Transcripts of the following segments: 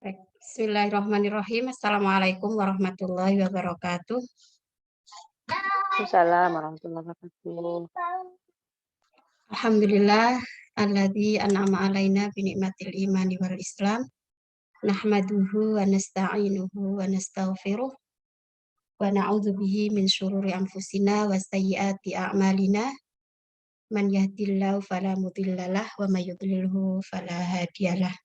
Baik, bismillahirrahmanirrahim. Assalamualaikum warahmatullahi wabarakatuh. Waalaikumsalam warahmatullahi wabarakatuh. Alhamdulillah alladzi an'ama alaina bi ni'matil imani wal islam. Nahmaduhu wa nasta'inuhu wa nastaghfiruh wa na'udzu bihi min syururi anfusina wa sayyiati a'malina. Man yahdihillahu fala mudhillalah wa may yudlilhu fala hadiyalah.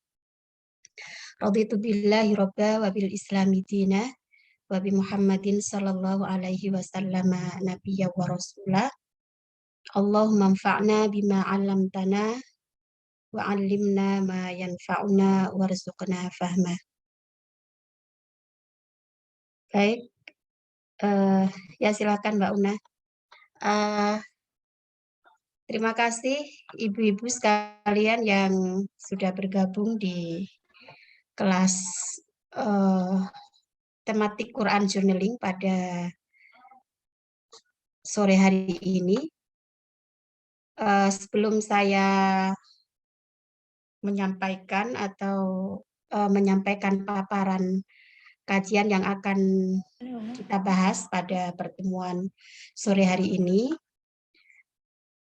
Raditu billahi robba wa bil islami dina wa bi Muhammadin sallallahu alaihi wasallam nabiyya wa rasulah. Allahumma anfa'na bima 'allamtana wa 'allimna ma yanfa'una warzuqna fahma. Baik, ya silakan Mbak Una. Eh, Terima kasih ibu-ibu sekalian yang sudah bergabung di kelas tematik Quran Journaling pada sore hari ini. Sebelum saya menyampaikan atau menyampaikan paparan kajian yang akan kita bahas pada pertemuan sore hari ini,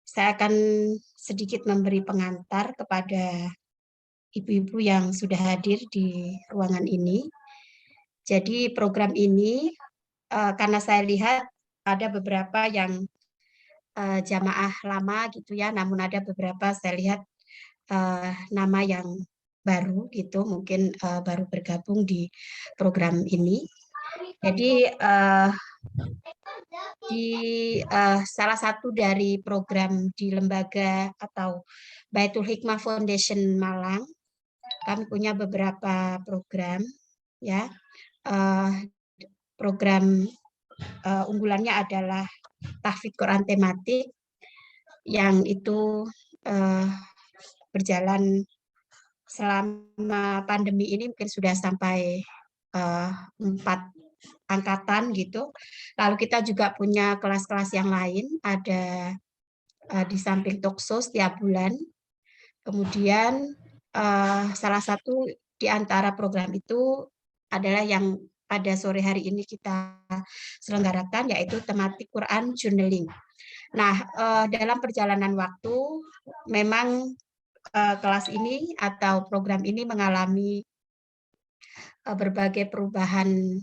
saya akan sedikit memberi pengantar kepada ibu-ibu yang sudah hadir di ruangan ini. Jadi program ini, karena saya lihat ada beberapa yang jamaah lama gitu ya, namun ada beberapa saya lihat nama yang baru gitu, mungkin baru bergabung di program ini. Jadi di salah satu dari program di lembaga atau Baitul Hikmah Foundation Malang, kami punya beberapa program ya. Program unggulannya adalah tahfidz Quran tematik yang itu berjalan selama pandemi ini mungkin sudah sampai 4 angkatan gitu. Lalu kita juga punya kelas-kelas yang lain, ada di samping Tokso setiap bulan. Kemudian salah satu di antara program itu adalah yang pada sore hari ini kita selenggarakan, yaitu tematik Quran Journaling. Nah, dalam perjalanan waktu memang kelas ini atau program ini mengalami berbagai perubahan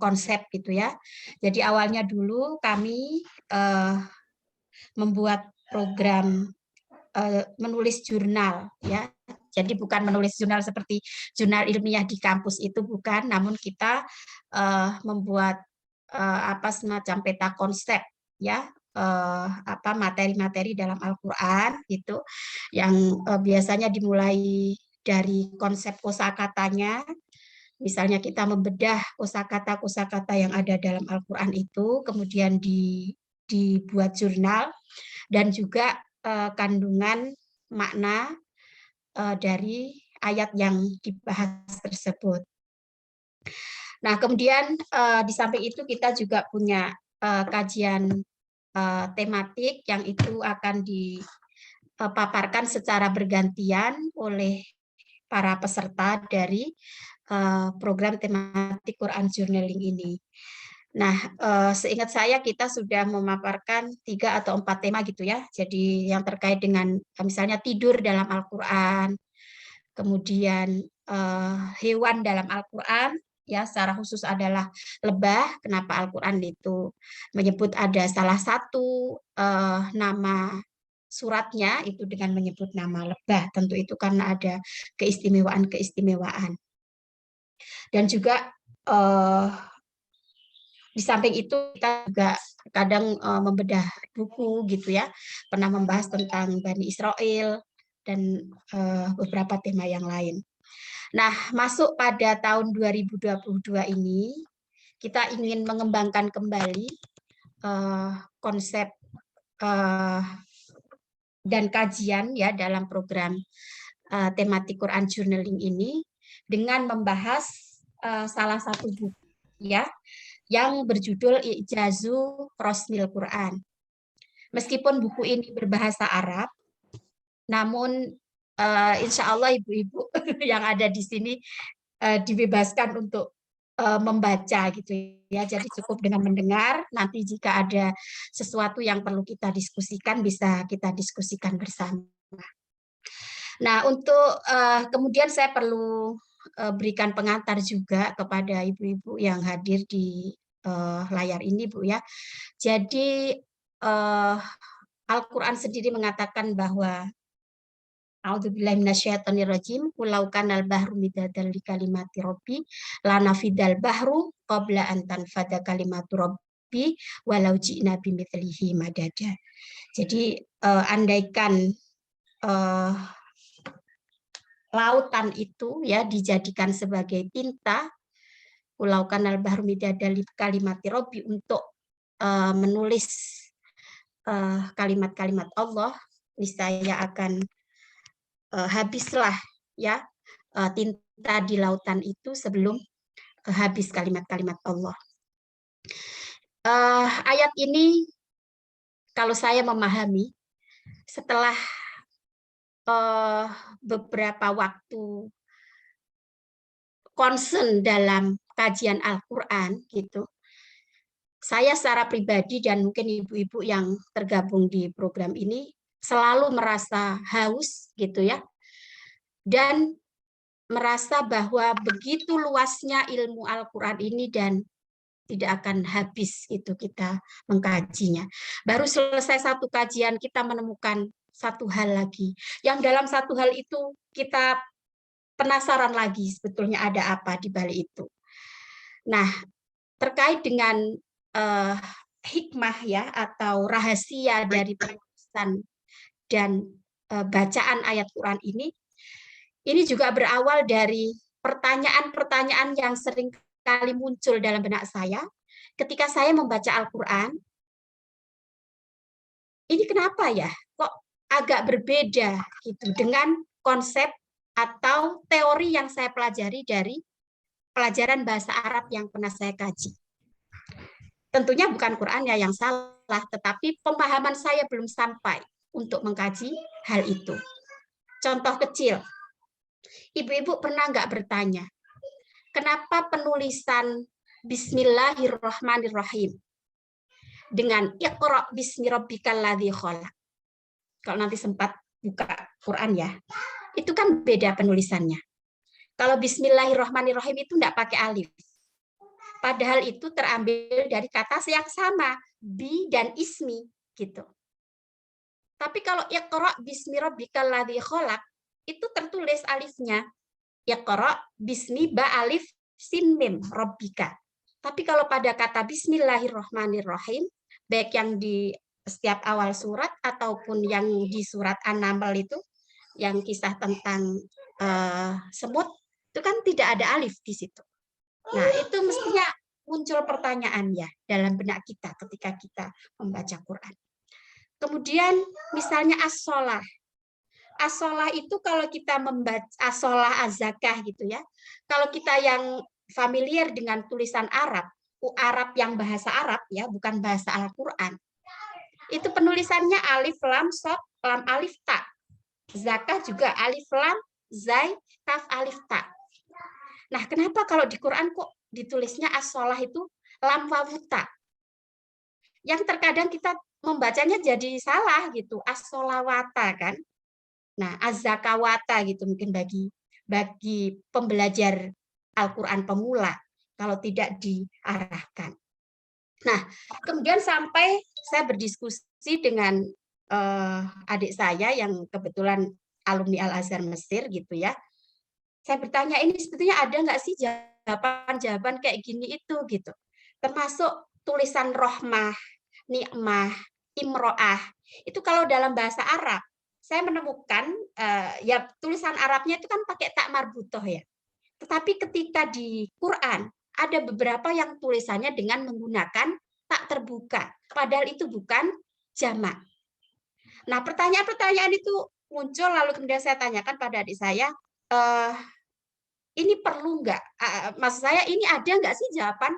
konsep gitu ya. Jadi awalnya dulu kami membuat program menulis jurnal ya. Jadi bukan menulis jurnal seperti jurnal ilmiah di kampus itu bukan, namun kita membuat semacam peta konsep ya, materi-materi dalam Al-Qur'an gitu yang biasanya dimulai dari konsep kosakatanya. Misalnya kita membedah kosakata-kosakata yang ada dalam Al-Qur'an itu, kemudian dibuat jurnal dan juga kandungan makna dari ayat yang dibahas tersebut. Nah, kemudian di samping itu kita juga punya kajian tematik yang itu akan dipaparkan secara bergantian oleh para peserta dari program tematik Quran Journaling ini. Nah, seingat saya kita sudah memaparkan 3 atau 4 tema gitu ya. Jadi yang terkait dengan misalnya tidur dalam Al-Qur'an, kemudian hewan dalam Al-Qur'an, ya secara khusus adalah lebah. Kenapa Al-Qur'an itu menyebut ada salah satu nama suratnya itu dengan menyebut nama lebah. Tentu itu karena ada keistimewaan-keistimewaan. Dan juga di samping itu kita juga kadang membedah buku gitu ya, pernah membahas tentang Bani Israel dan beberapa tema yang lain. Nah, masuk pada tahun 2022 ini, kita ingin mengembangkan kembali konsep dan kajian ya dalam program tematik Quran Journaling ini dengan membahas salah satu buku ya yang berjudul I'jazu Rosmil Quran. Meskipun buku ini berbahasa Arab, namun insya Allah ibu-ibu yang ada di sini dibebaskan untuk membaca gitu ya. Jadi cukup dengan mendengar. Nanti jika ada sesuatu yang perlu kita diskusikan, bisa kita diskusikan bersama. Nah, untuk kemudian saya perlu berikan pengantar juga kepada ibu-ibu yang hadir di layar ini, Bu ya. Jadi Al-Quran sendiri mengatakan bahwa A'udzubillahi minasyaitonirrajim. Walau kanal bahru midadan li kalimati rabbi lanafidal bahru qabla an tanfada kalimatu rabbi walau ji'na bimithlihi madada. Jadi andaikan lautan itu ya dijadikan sebagai tinta, pulau kanal bahru midadan li kalimati rabbi, untuk menulis kalimat-kalimat Allah, niscaya akan habislah ya tinta di lautan itu sebelum habis kalimat-kalimat Allah. Ayat ini kalau saya memahami setelah beberapa waktu concern dalam kajian Al-Quran gitu, saya secara pribadi dan mungkin ibu-ibu yang tergabung di program ini selalu merasa haus gitu ya, dan merasa bahwa begitu luasnya ilmu Al-Quran ini dan tidak akan habis itu kita mengkajinya. Baru selesai satu kajian kita menemukan satu hal lagi, yang dalam satu hal itu kita penasaran lagi sebetulnya ada apa di balik itu. Nah, terkait dengan hikmah ya atau rahasia dari penulisan dan bacaan ayat Quran ini juga berawal dari pertanyaan-pertanyaan yang sering kali muncul dalam benak saya ketika saya membaca Al-Quran. Ini kenapa ya kok agak berbeda gitu dengan konsep atau teori yang saya pelajari dari pelajaran bahasa Arab yang pernah saya kaji. Tentunya bukan Qurannya yang salah, tetapi pemahaman saya belum sampai untuk mengkaji hal itu. Contoh kecil, ibu-ibu pernah nggak bertanya, kenapa penulisan Bismillahirrahmanirrahim dengan Iqra bismi rabbikal ladzi khalaq? Kalau nanti sempat buka Quran ya, itu kan beda penulisannya. Kalau Bismillahirrahmanirrahim itu enggak pakai alif. Padahal itu terambil dari kata yang sama, bi dan ismi gitu. Tapi kalau Iqra bismi rabbikal ladzi khalaq, itu tertulis alifnya. Iqra bismi ba alif sin mim rabbika. Tapi kalau pada kata Bismillahirrahmanirrahim, baik yang di setiap awal surat ataupun yang di surat An-Naml itu, yang kisah tentang semut, itu kan tidak ada alif di situ. Nah, itu mestinya muncul pertanyaan ya dalam benak kita ketika kita membaca Quran. Kemudian misalnya as-sholah. As-sholah itu kalau kita membaca as-sholah az-zakah gitu ya. Kalau kita yang familiar dengan tulisan Arab yang bahasa Arab ya, bukan bahasa Al-Quran. Itu penulisannya alif lam shad lam alif ta. Zakah juga alif lam zai kaf alif ta. Nah, kenapa kalau di Quran kok ditulisnya as-sholah itu lam wawu ta? Yang terkadang kita membacanya jadi salah gitu, as-sholawata kan. Nah, az-zakawata gitu mungkin bagi pembelajar Al-Quran pemula kalau tidak diarahkan. Nah, kemudian sampai saya berdiskusi dengan adik saya yang kebetulan alumni Al-Azhar Mesir gitu ya. Saya bertanya, ini sebetulnya ada nggak sih jawaban-jawaban kayak gini itu gitu. Termasuk tulisan rohmah, nikmah, imro'ah. Itu kalau dalam bahasa Arab, saya menemukan ya tulisan Arabnya itu kan pakai tak marbutoh ya. Tetapi ketika di Quran ada beberapa yang tulisannya dengan menggunakan tak terbuka. Padahal itu bukan jamak. Nah, pertanyaan-pertanyaan itu muncul, lalu kemudian saya tanyakan pada adik saya, ini perlu nggak? Maksud saya ini ada nggak sih jawaban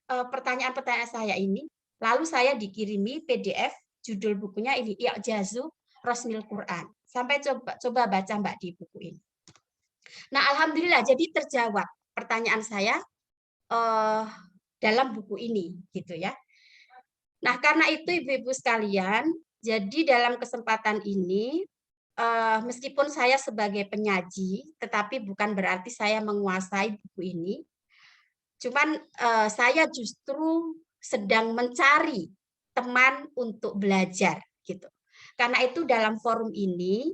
pertanyaan-pertanyaan saya ini? Lalu saya dikirimi PDF, judul bukunya ini I'jazu Rasmil Quran. Sampai coba baca Mbak di buku ini. Nah, alhamdulillah jadi terjawab pertanyaan saya dalam buku ini gitu ya. Nah, karena itu Ibu-ibu sekalian, jadi dalam kesempatan ini meskipun saya sebagai penyaji, tetapi bukan berarti saya menguasai buku ini. Cuman saya justru sedang mencari teman untuk belajar gitu. Karena itu dalam forum ini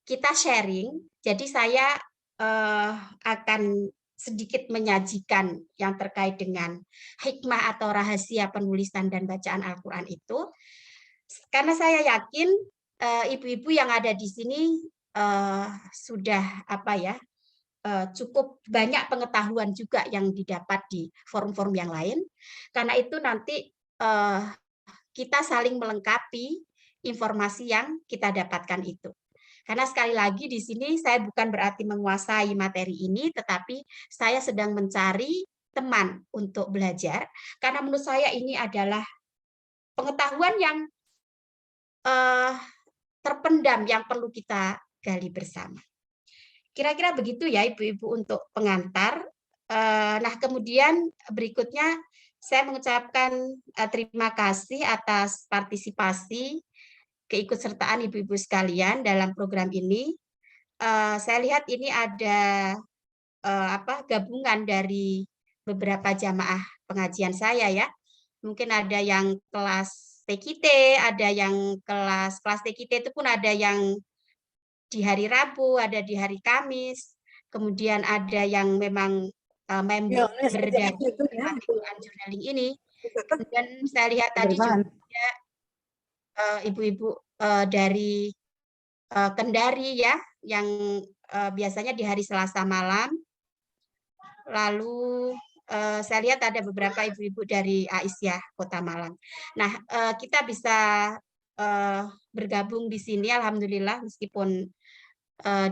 kita sharing, jadi saya akan sedikit menyajikan yang terkait dengan hikmah atau rahasia penulisan dan bacaan Al-Quran itu. Karena saya yakin ibu-ibu yang ada di sini sudah cukup banyak pengetahuan juga yang didapat di forum-forum yang lain. Karena itu nanti kita saling melengkapi informasi yang kita dapatkan itu. Karena sekali lagi di sini saya bukan berarti menguasai materi ini, tetapi saya sedang mencari teman untuk belajar. Karena menurut saya ini adalah pengetahuan yang terpendam yang perlu kita gali bersama. Kira-kira begitu ya Ibu-ibu untuk pengantar. Nah, kemudian berikutnya saya mengucapkan terima kasih atas partisipasi keikutsertaan Ibu-ibu sekalian dalam program ini. Saya lihat ini ada gabungan dari beberapa jamaah pengajian saya ya. Mungkin ada yang kelas TKT, ada yang kelas TKT itu pun ada yang di hari Rabu, ada di hari Kamis, kemudian ada yang memang member dari Quran Journaling ini. Kemudian saya lihat tadi juga ada ibu-ibu dari Kendari ya, yang biasanya di hari Selasa malam. Lalu saya lihat ada beberapa ibu-ibu dari Aisyah Kota Malang. Nah, kita bisa bergabung di sini, alhamdulillah, meskipun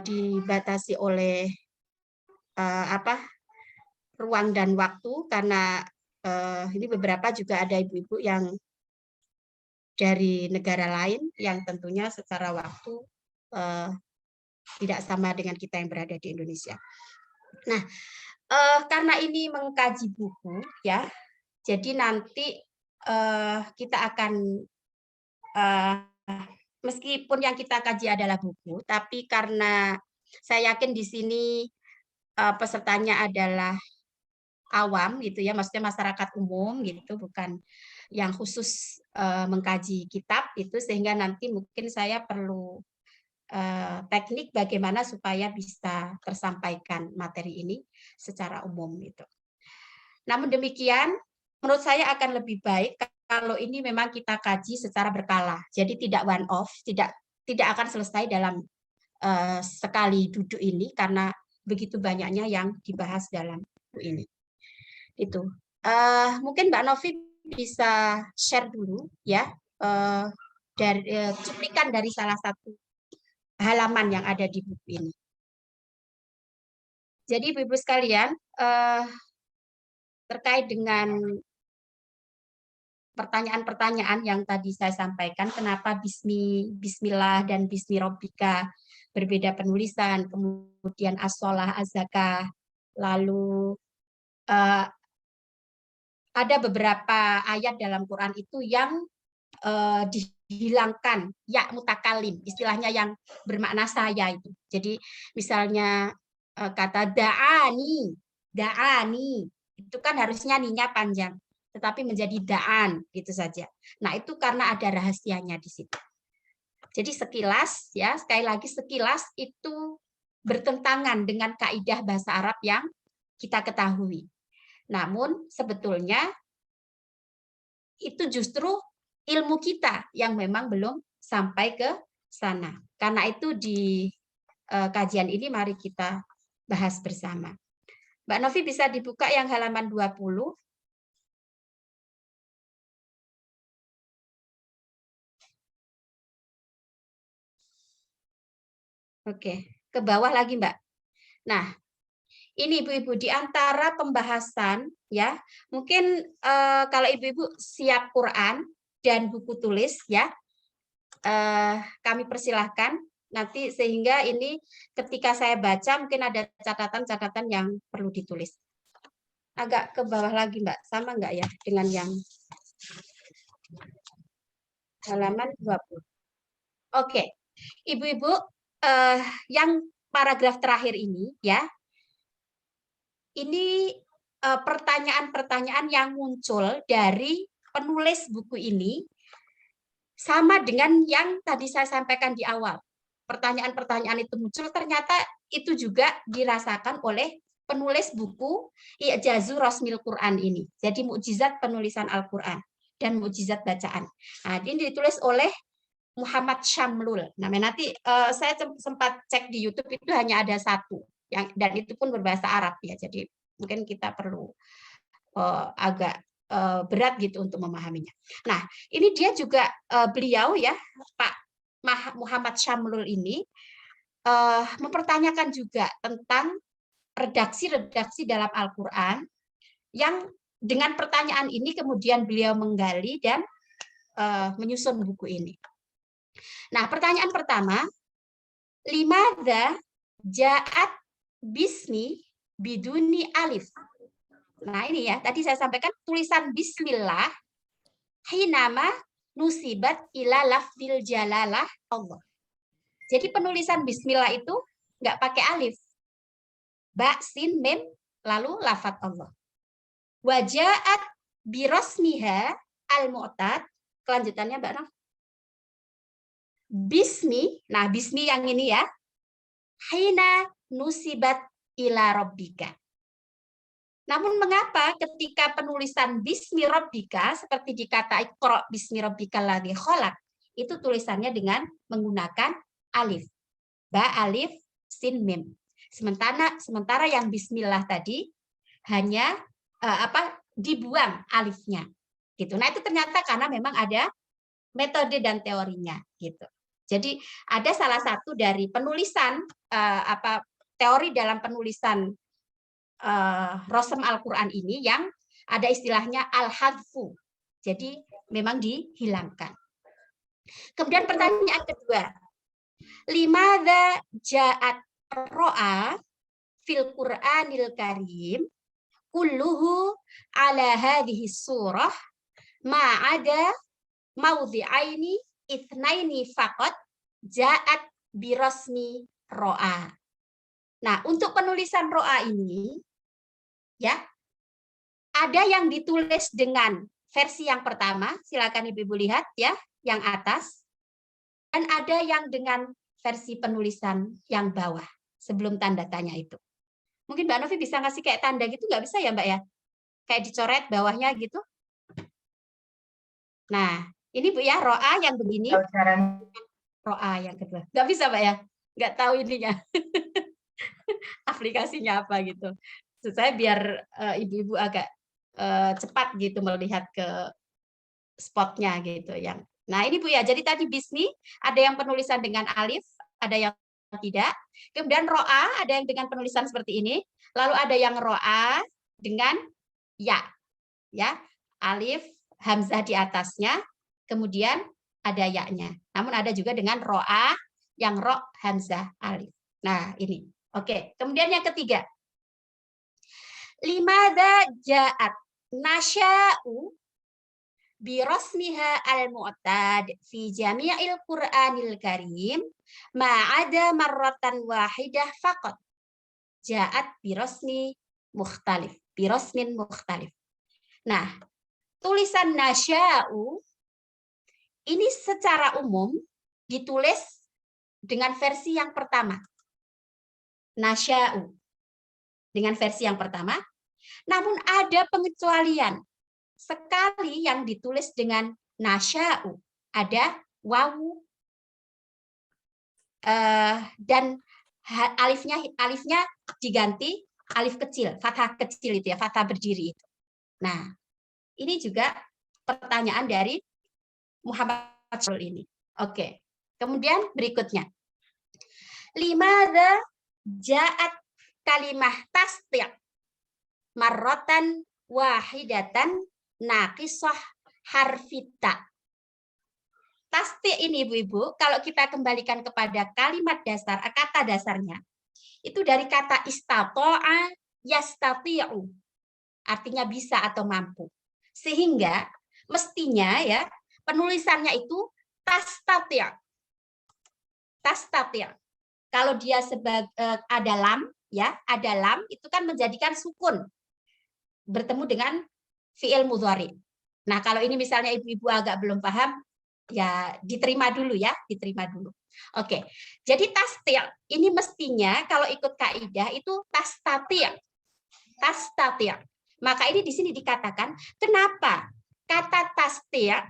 dibatasi oleh ruang dan waktu, karena ini beberapa juga ada ibu-ibu yang dari negara lain yang tentunya secara waktu tidak sama dengan kita yang berada di Indonesia. Nah, karena ini mengkaji buku, ya, jadi nanti kita akan meskipun yang kita kaji adalah buku, tapi karena saya yakin di sini pesertanya adalah awam gitu ya, maksudnya masyarakat umum gitu, bukan yang khusus mengkaji kitab itu, sehingga nanti mungkin saya perlu teknik bagaimana supaya bisa tersampaikan materi ini secara umum gitu. Namun demikian, menurut saya akan lebih baik kalau ini memang kita kaji secara berkala, jadi tidak one off, tidak akan selesai dalam sekali duduk ini karena begitu banyaknya yang dibahas dalam buku ini. Itu mungkin Mbak Novi bisa share dulu ya dari cuplikan dari salah satu halaman yang ada di buku ini. Jadi Ibu-ibu sekalian, terkait dengan pertanyaan-pertanyaan yang tadi saya sampaikan, kenapa Bismillah dan Bismi Rabbika berbeda penulisan, kemudian as-sholah, az-zakah, lalu ada beberapa ayat dalam Quran itu yang dihilangkan ya mutakalim, istilahnya yang bermakna saya itu. Jadi misalnya kata da'ani itu kan harusnya ninya panjang, tetapi menjadi da'an gitu saja. Nah, itu karena ada rahasianya di situ. Jadi sekilas ya, sekali lagi sekilas itu bertentangan dengan kaidah bahasa Arab yang kita ketahui. Namun sebetulnya itu justru ilmu kita yang memang belum sampai ke sana. Karena itu di kajian ini mari kita bahas bersama. Mbak Novi bisa dibuka yang halaman 20. Oke, ke bawah lagi Mbak. Nah, ini ibu-ibu di antara pembahasan ya, mungkin kalau ibu-ibu siap Quran dan buku tulis ya, kami persilahkan Nanti sehingga ini ketika saya baca mungkin ada catatan-catatan yang perlu ditulis. Agak ke bawah lagi, Mbak. Sama nggak ya dengan yang halaman 20? Oke. Ibu-ibu, yang paragraf terakhir ini ya, ini pertanyaan-pertanyaan yang muncul dari penulis buku ini sama dengan yang tadi saya sampaikan di awal. Pertanyaan-pertanyaan itu muncul, ternyata itu juga dirasakan oleh penulis buku I'jazu Rasmil Quran ini. Jadi mukjizat penulisan Al-Quran dan mukjizat bacaan. Nah, ini ditulis oleh Muhammad Syamlul. Nah, nanti saya sempat cek di YouTube itu hanya ada satu, dan itu pun berbahasa Arab ya. Jadi mungkin kita perlu agak berat gitu untuk memahaminya. Nah, ini dia juga beliau ya, Pak Muhammad Syamlul ini mempertanyakan juga tentang redaksi-redaksi dalam Al-Quran yang dengan pertanyaan ini kemudian beliau menggali dan menyusun buku ini. Nah, pertanyaan pertama, limadza ja'at bismi biduni alif. Nah, ini ya, tadi saya sampaikan tulisan bismillah hinama nusibat ila lafzil jalalah Allah. Jadi penulisan bismillah itu nggak pakai alif. Ba, sin, mim, lalu lafaz Allah. Wajaat birosmiha al-mu'tad. Kelanjutannya Mbak Naf. Bismi, nah bismi yang ini ya. Hina nusibat ila rabbika. Namun mengapa ketika penulisan bismi rabbika seperti dikata iqra bismi rabbikal ladzi khalaq itu tulisannya dengan menggunakan alif. Ba, alif, sin, mim. Sementara yang bismillah tadi hanya dibuang alifnya. Gitu. Nah, itu ternyata karena memang ada metode dan teorinya gitu. Jadi ada salah satu dari penulisan teori dalam penulisan Rosem Al-Quran ini yang ada istilahnya al-hadfu. Jadi memang dihilangkan. Kemudian pertanyaan kedua. Limadza ja'at ro'a fil Qur'anil Karim kulluhu ala hadhihi surah ma'ada maudhi'aini itsnaini faqat ja'at birasmi ro'a. Nah, untuk penulisan ro'a ini ya, ada yang ditulis dengan versi yang pertama, silakan Ibu lihat ya, yang atas. Dan ada yang dengan versi penulisan yang bawah, sebelum tanda tanya itu. Mungkin Mbak Novi bisa ngasih kayak tanda gitu, nggak bisa ya Mbak ya? Kayak dicoret bawahnya gitu. Nah, ini Bu ya, ro'a yang begini. Ro'a yang kedua. Nggak bisa Mbak ya? Nggak tahu ininya. Aplikasinya apa gitu. Maksud saya biar ibu-ibu agak cepat gitu melihat ke spotnya gitu yang. Nah ini Bu ya, jadi tadi bismi ada yang penulisan dengan alif, ada yang tidak. Kemudian ro'a ada yang dengan penulisan seperti ini. Lalu ada yang ro'a dengan ya, alif hamzah di atasnya. Kemudian ada ya-nya. Namun ada juga dengan ro'a yang ro hamzah alif. Nah ini. Oke. Kemudian yang ketiga. Limadza ja'at nasya'u birasmiha al-mu'tad fi jami'il Qur'anil Karim ma'ada marratan wahidah faqat ja'at birasmi mukhtalif, birasmin mukhtalif. Nah, tulisan nasya'u ini secara umum ditulis dengan versi yang pertama. Nasya'u dengan versi yang pertama. Namun ada pengecualian. Sekali yang ditulis dengan nasya'u, ada wawu dan alifnya diganti alif kecil, fathah kecil itu ya, fathah berdiri itu. Nah, ini juga pertanyaan dari Muhammad Syamlul ini. Oke. Kemudian berikutnya. Limadza ja'at kalimah tasdi' marratan wahidatan naqisah harfita. Tasdi ini Ibu-ibu, kalau kita kembalikan kepada kalimat dasar, kata dasarnya, itu dari kata istata'a yastati'u, artinya bisa atau mampu. Sehingga mestinya ya penulisannya itu tastati'. Tastati'. Kalau dia ada lam, ya, ada lam itu kan menjadikan sukun bertemu dengan fi'il mudhari. Nah, kalau ini misalnya ibu-ibu agak belum paham, ya diterima dulu ya, diterima dulu. Oke, jadi tastir ini mestinya kalau ikut kaidah itu tastatir, tastatir. Maka ini di sini dikatakan kenapa kata tastir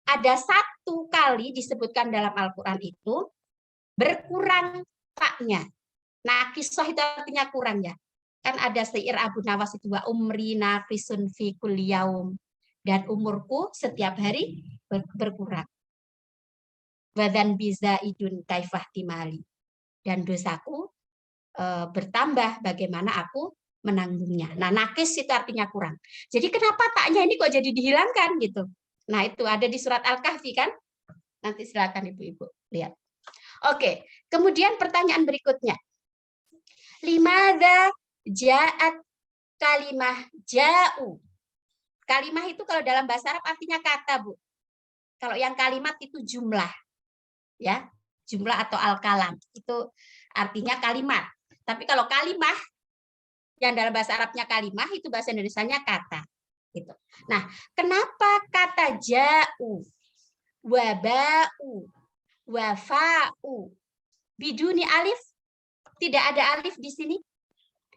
ada satu kali disebutkan dalam Al-Quran itu berkurang taknya. Nah, kisah itu artinya kurang ya. Kan ada syair Abu Nawas itu wa umri nafisun fi kulli yaum, dan umurku setiap hari berkurang. Wadan biza idun kaifah timali, dan dosaku bertambah bagaimana aku menanggungnya. Nah, nakis itu artinya kurang. Jadi kenapa taknya ini kok jadi dihilangkan gitu? Nah, itu ada di surat Al-Kahfi kan? Nanti silakan ibu-ibu lihat. Oke, kemudian pertanyaan berikutnya. Limadza ja'at kalimah ja'u. Kalimah itu kalau dalam bahasa Arab artinya kata, Bu. Kalau yang kalimat itu jumlah. Ya, jumlah atau al-kalam. Itu artinya kalimat. Tapi kalau kalimah yang dalam bahasa Arabnya kalimah itu bahasa Indonesianya kata. Gitu. Nah, kenapa kata ja'u, waba'u, wafa'u biduni alif? Tidak ada alif di sini.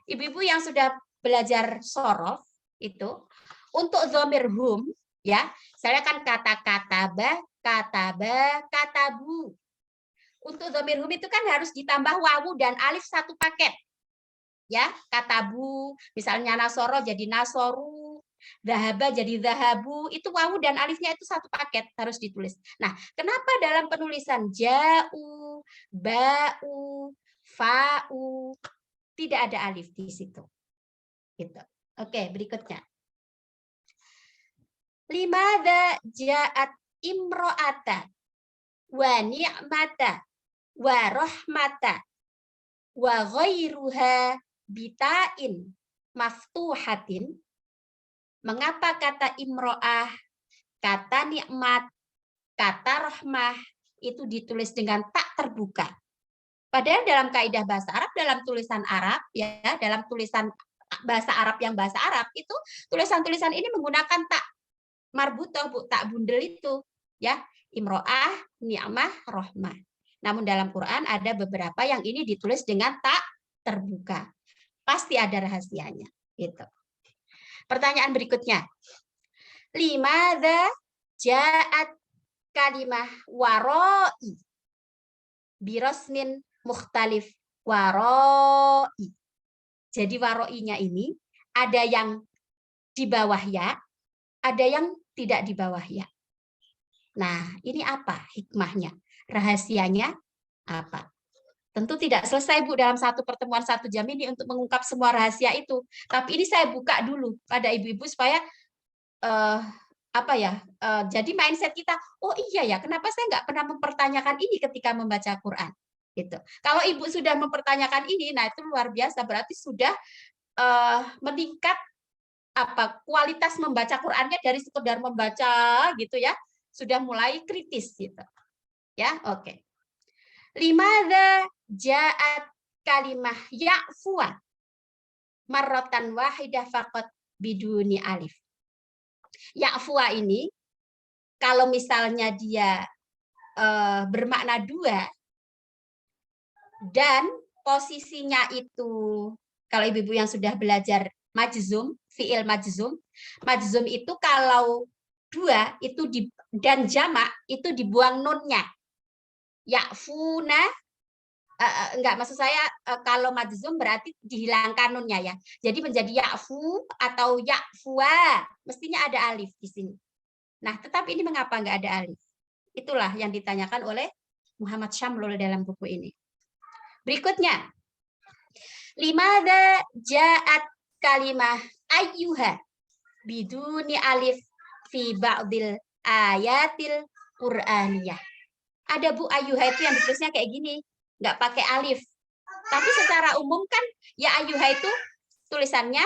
Ibu-ibu yang sudah belajar sorof itu untuk dhamir hum ya, saya kan kata-kataba, kataba, katabu. Untuk dhamir hum itu kan harus ditambah wawu dan alif satu paket. Ya, katabu, misalnya nasoro jadi nasoru, dhahaba jadi dhahabu, itu wawu dan alifnya itu satu paket harus ditulis. Nah, kenapa dalam penulisan ja'u, ba'u, fa'u tidak ada alif di situ? Gitu. Oke, berikutnya. Limadza ja'at imro'ata wa ni'mata wa rahmata wa ghairuha bita'in maftuhatin. Mengapa kata imro'ah, kata nikmat, kata rahmah itu ditulis dengan tak terbuka? Padahal dalam kaidah bahasa Arab, dalam tulisan Arab ya, dalam tulisan bahasa Arab yang bahasa Arab itu tulisan-tulisan ini menggunakan tak marbutoh, Bu, tak bundel itu ya, imro'ah, ni'mah, rahmah. Namun dalam Quran ada beberapa yang ini ditulis dengan tak terbuka. Pasti ada rahasianya gitu. Pertanyaan berikutnya. Limadza ja'at kalimah waroi birosmin mukhtalif waroi. Jadi waroinya ini ada yang di bawah ya, ada yang tidak di bawah ya. Nah, ini apa hikmahnya? Rahasianya apa? Tentu tidak selesai, Bu, dalam satu pertemuan 1 jam ini untuk mengungkap semua rahasia itu. Tapi ini saya buka dulu pada ibu-ibu supaya jadi mindset kita, oh iya ya, kenapa saya nggak pernah mempertanyakan ini ketika membaca Quran? Gitu. Kalau ibu sudah mempertanyakan ini, nah itu luar biasa, berarti sudah meningkat kualitas membaca Qurannya dari sekedar membaca gitu ya, sudah mulai kritis gitu. Ya, oke. Limadza ja'at kalimah ya'fuwa marratan wahidah faqat biduni alif. Ya'fuwa ini kalau misalnya dia bermakna dua dan posisinya itu kalau ibu-ibu yang sudah belajar majzum, fi'il majzum, majzum itu kalau dua itu dan jamak itu dibuang nunnya. Ya'funa enggak, maksud saya kalau majzum berarti dihilangkan nunnya ya. Jadi menjadi ya'fu atau ya'fuwa, mestinya ada alif di sini. Nah, tetapi ini mengapa enggak ada alif? Itulah yang ditanyakan oleh Muhammad Syamlul dalam buku ini. Berikutnya. Limadza ja'at kalimah ayyuha biduni alif fi ba'dil ayatil Qur'aniyah. Ada Bu ayyuha itu yang ditulisnya kayak gini, nggak pakai alif. Tapi secara umum kan ya ayyuha itu tulisannya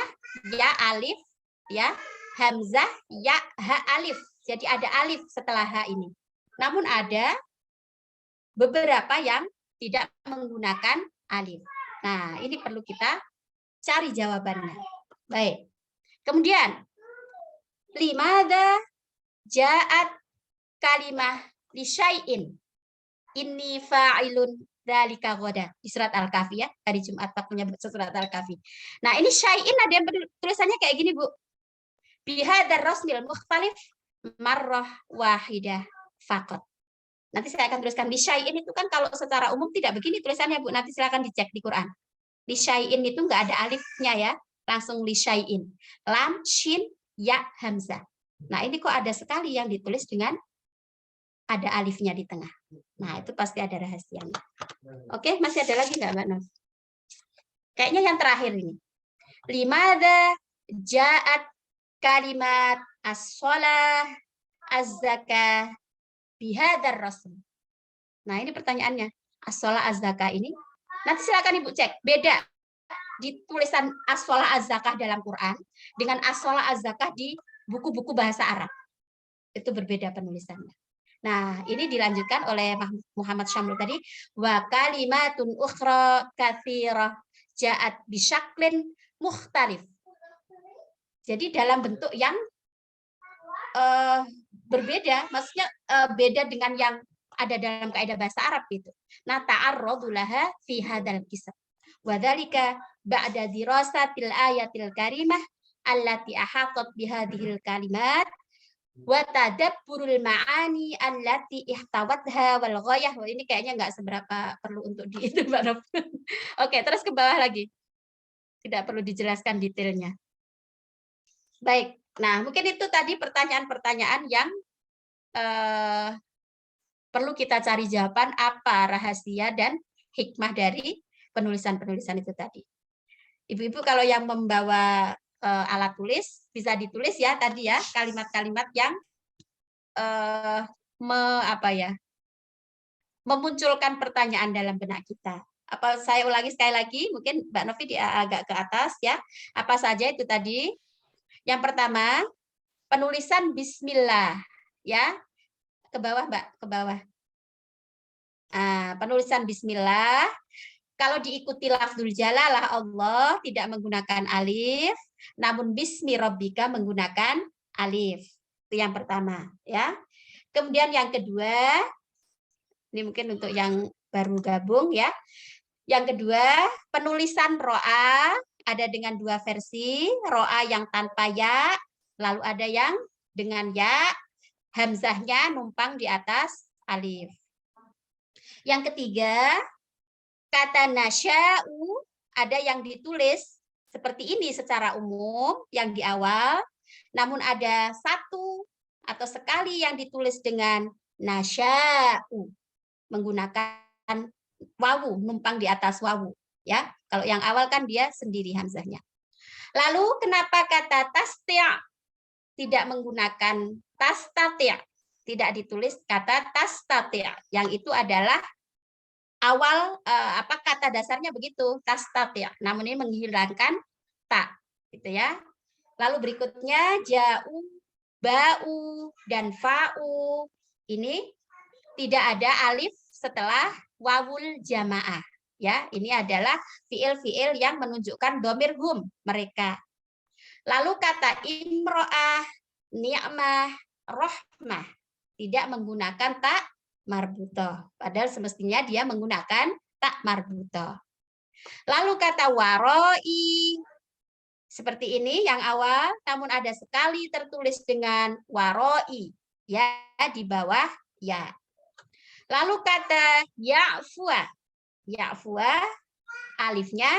ya alif, ya hamzah, ya ha alif. Jadi ada alif setelah ha ini. Namun ada beberapa yang tidak menggunakan alif. Nah, ini perlu kita cari jawabannya. Baik. Kemudian, limadha ja'at kalimah li syai'in inni fa'ilun dzalika ghadan di surat Al-Kahfi ya, hari Jumat waktunya surat Al-Kahfi. Nah, ini syai'in ada yang tulisannya kayak gini, Bu. Bihadzal rasmil mukhtalif marrah wahidah faqat. Nanti saya akan tuliskan li syai'in itu kan kalau secara umum tidak begini tulisannya, Bu. Nanti silakan dicek di Quran. Li syai'in itu enggak ada alifnya ya, langsung li syai'in. Lam, shin, ya, hamzah. Nah, ini kok ada sekali yang ditulis dengan ada alifnya di tengah. Nah, itu pasti ada rahasianya. Oke, masih ada lagi nggak, Mbak Nos? Kayaknya yang terakhir ini. Limadha ja'at kalimat as-shalah az-zakah bihadzal rasm. Nah, ini pertanyaannya. As-shalah az-zakah ini nanti silakan Ibu cek. Beda di tulisan as-shalah az-zakah dalam Quran dengan as-shalah az-zakah di buku-buku bahasa Arab. Itu berbeda penulisannya. Nah, ini dilanjutkan oleh Muhammad Syamul tadi. Wa kalimatun ukhra katsirah ja'at bisyaklin mukhtalif. Jadi dalam bentuk yang berbeda, maksudnya beda dengan yang ada dalam kaidah bahasa Arab itu. Nah, ta'arradu laha fi hadzal kisah. Wa dzalika ba'da dirasatil ayatil karimah allati ahatat bihadhil kalimat wa tadabburul ma'ani allati ihtawatha wal ghayah. Wah, ini kayaknya nggak seberapa perlu untuk di itu, Mbak Nov. Oke, terus ke bawah lagi. Tidak perlu dijelaskan detailnya. Baik. Nah, mungkin itu tadi pertanyaan-pertanyaan yang perlu kita cari jawaban apa rahasia dan hikmah dari penulisan-penulisan itu tadi. Ibu-ibu kalau yang membawa alat tulis bisa ditulis ya tadi ya kalimat-kalimat yang memunculkan pertanyaan dalam benak kita. Apa saya ulangi sekali lagi, mungkin Mbak Novi agak ke atas ya. Apa saja itu tadi? Yang pertama, penulisan bismillah ya. Ke bawah, Mbak, ke bawah. Penulisan bismillah kalau diikuti lafzul jalalah Allah tidak menggunakan alif, namun bismi rabbika menggunakan alif. Itu yang pertama, ya. Kemudian yang kedua, ini mungkin untuk yang baru gabung ya. Yang kedua, penulisan ro'a ada dengan dua versi, ro'a yang tanpa ya, lalu ada yang dengan ya, hamzahnya numpang di atas alif. Yang ketiga, kata nasya'u ada yang ditulis seperti ini secara umum yang di awal, namun ada satu atau sekali yang ditulis dengan nasya'u menggunakan wawu, numpang di atas wawu. Ya, kalau yang awal kan dia sendiri hamzahnya. Lalu kenapa kata tastia' tidak menggunakan tastati'? Tidak ditulis kata tastati', yang itu adalah awal kata dasarnya begitu tastati', namun ini menghilangkan ta, gitu ya. Lalu berikutnya ja'u, ba'u dan fa'u ini tidak ada alif setelah wawul jamaah. Ya, ini adalah fiil-fiil yang menunjukkan domir hum mereka. Lalu kata imro'ah, ni'mah, rohmah tidak menggunakan tak marbutoh. Padahal semestinya dia menggunakan tak marbutoh. Lalu kata waroi seperti ini yang awal, namun ada sekali tertulis dengan waroi ya di bawah ya. Lalu kata ya'fuwa, ya'fuwa alifnya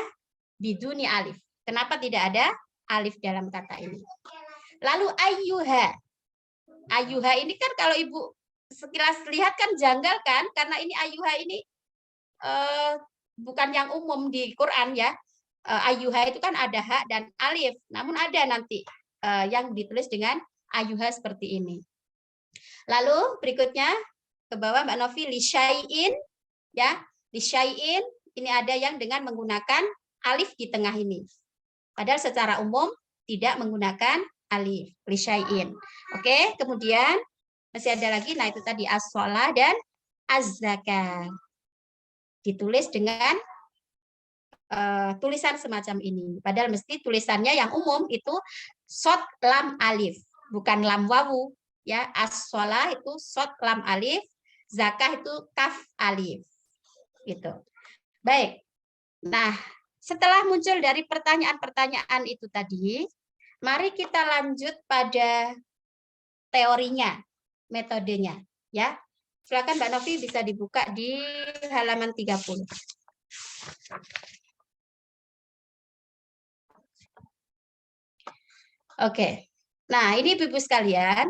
biduni alif. Kenapa tidak ada alif dalam kata ini? Lalu ayyuha, ayyuha ini kan kalau Ibu sekilas lihat kan janggal kan, karena ini ayyuha ini bukan yang umum di Quran ya. Ayyuha itu kan ada ha dan alif, namun ada nanti yang ditulis dengan ayyuha seperti ini. Lalu berikutnya ke bawah Mbak Novi, lisyai'in, ya, lisyai'in ini ada yang dengan menggunakan alif di tengah ini. Padahal secara umum tidak menggunakan alif, lisyai'in. Oke, kemudian masih ada lagi, nah itu tadi as-shalah dan az-zakah. Ditulis dengan tulisan semacam ini. Padahal mesti tulisannya yang umum itu shot lam alif, bukan lam wawu. Ya, as-shalah itu shot lam alif, zakah itu kaf alif. Gitu. Baik. Nah, setelah muncul dari pertanyaan-pertanyaan itu tadi, mari kita lanjut pada teorinya, metodenya, ya. Silakan Mbak Novi bisa dibuka di halaman 30. Oke. Nah, ini Ibu sekalian,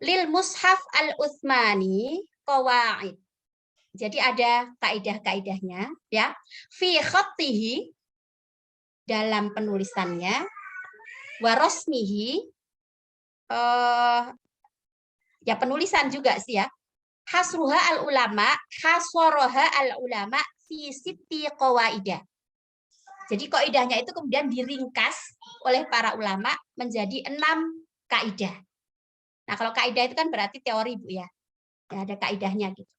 lil mushaf al-Utsmani qawaid. Jadi ada kaidah-kaidahnya, ya. Fi khattihi, dalam penulisannya, wa rasmihi, ya penulisan juga sih ya. Hasruha al-ulama, haswaroha al-ulama fi sitti qawaidah. Jadi kaidahnya itu kemudian diringkas oleh para ulama menjadi 6 kaidah. Nah, kalau kaidah itu kan berarti teori, Bu, ya. Ya, ada kaidahnya gitu.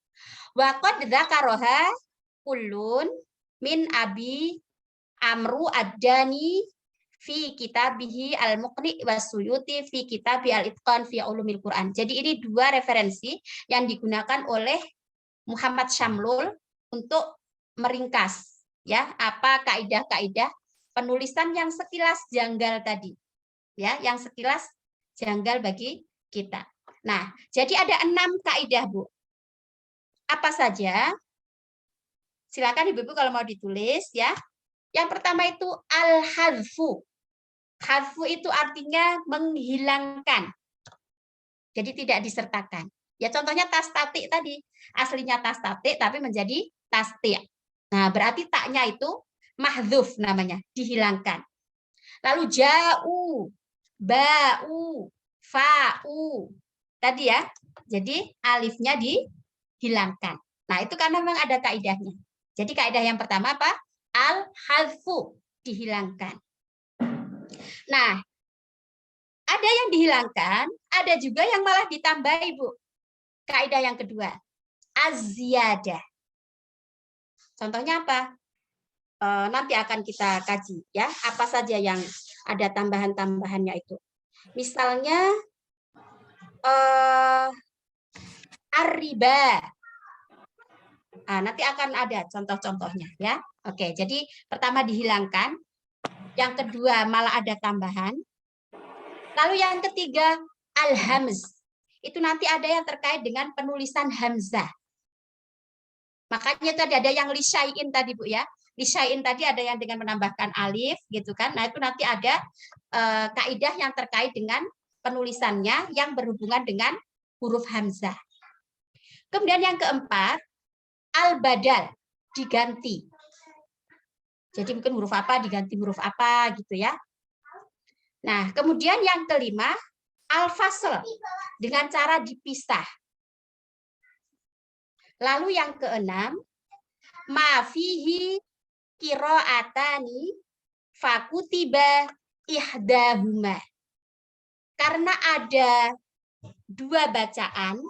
Wa qad dzakaraha kullun min Abi Amru ad-Dani fi kitabihi al-Muqni wa Suyuti fi kitabi al-Itqan fi ulumil Quran. Jadi ini 2 referensi yang digunakan oleh Muhammad Syamlul untuk meringkas, ya, apa kaidah-kaidah penulisan yang sekilas janggal tadi, ya, yang sekilas janggal bagi kita. Nah, jadi ada 6 kaidah, Bu. Apa saja? Silakan Ibu-ibu kalau mau ditulis, ya. Yang pertama itu al-hadfu. Hadfu itu artinya menghilangkan. Jadi tidak disertakan. Ya contohnya tastatik tadi. Aslinya tastatik tapi menjadi tastik. Nah, berarti taknya itu mahdzuf namanya, dihilangkan. Lalu ja'u, ba'u, fa'u. Tadi ya. Jadi alifnya dihilangkan. Nah, itu karena memang ada kaidahnya. Jadi kaidah yang pertama apa? Al-hadfu, dihilangkan. Nah, ada yang dihilangkan, ada juga yang malah ditambah, Ibu. Kaidah yang kedua, az-ziyadah. Contohnya apa? Nanti akan kita kaji, ya. Apa saja yang ada tambahan-tambahannya itu. Misalnya ar-riba. Nah, nanti akan ada contoh-contohnya, ya. Oke, jadi pertama dihilangkan, yang kedua malah ada tambahan. Lalu yang ketiga al-hamz. Itu nanti ada yang terkait dengan penulisan hamzah. Makanya tadi ada yang lisyai'in tadi, Bu, ya. Lisyai'in tadi ada yang dengan menambahkan alif gitu kan. Nah, itu nanti ada kaidah yang terkait dengan penulisannya yang berhubungan dengan huruf hamzah. Kemudian yang keempat, al-badal, diganti. Jadi mungkin huruf apa diganti huruf apa gitu ya. Nah, kemudian yang kelima, al-fasl, dengan cara dipisah. Lalu yang keenam, ma fihi qiraatani fakutiba ihdahuma. Karena ada 2 bacaan,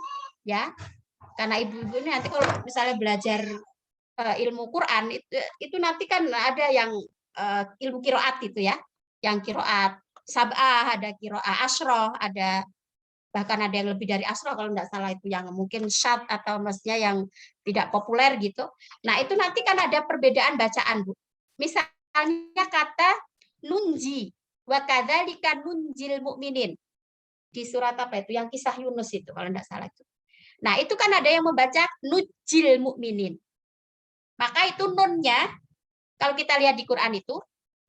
ya. Karena ibu-ibu ini nanti kalau misalnya belajar ilmu Quran itu nanti kan ada yang ilmu qiraat itu ya. Yang qiraat sab'ah, ada qiraat asyroh, ada bahkan ada yang lebih dari asyroh kalau tidak salah itu yang mungkin syad atau maksudnya yang tidak populer gitu. Nah, itu nanti kan ada perbedaan bacaan, Bu. Misalnya kata nunji wa kadzalika nunjil mukminin. Di surat apa itu? Yang kisah Yunus itu kalau tidak salah itu. Nah, itu kan ada yang membaca nujil mukminin. Maka itu nunnya kalau kita lihat di Quran itu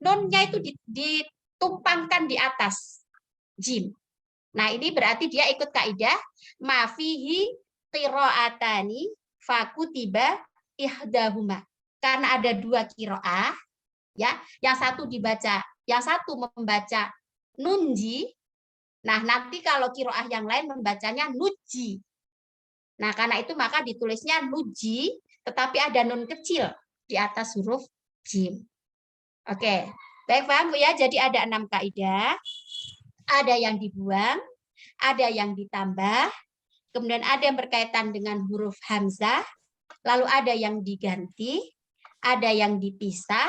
nunnya itu ditumpangkan di atas jim. Nah, ini berarti dia ikut kaidah ma fihi qiraatani fakutiba ihdahuma. Karena ada 2 qiraah, ya. Yang satu membaca nunji, Nah, nanti kalau kiroah yang lain membacanya nuji. Nah, karena itu maka ditulisnya nuji, tetapi ada nun kecil di atas huruf jim. Oke, baik paham Bu ya? Jadi ada 6 kaidah. Ada yang dibuang, ada yang ditambah, kemudian ada yang berkaitan dengan huruf hamzah, lalu ada yang diganti, ada yang dipisah,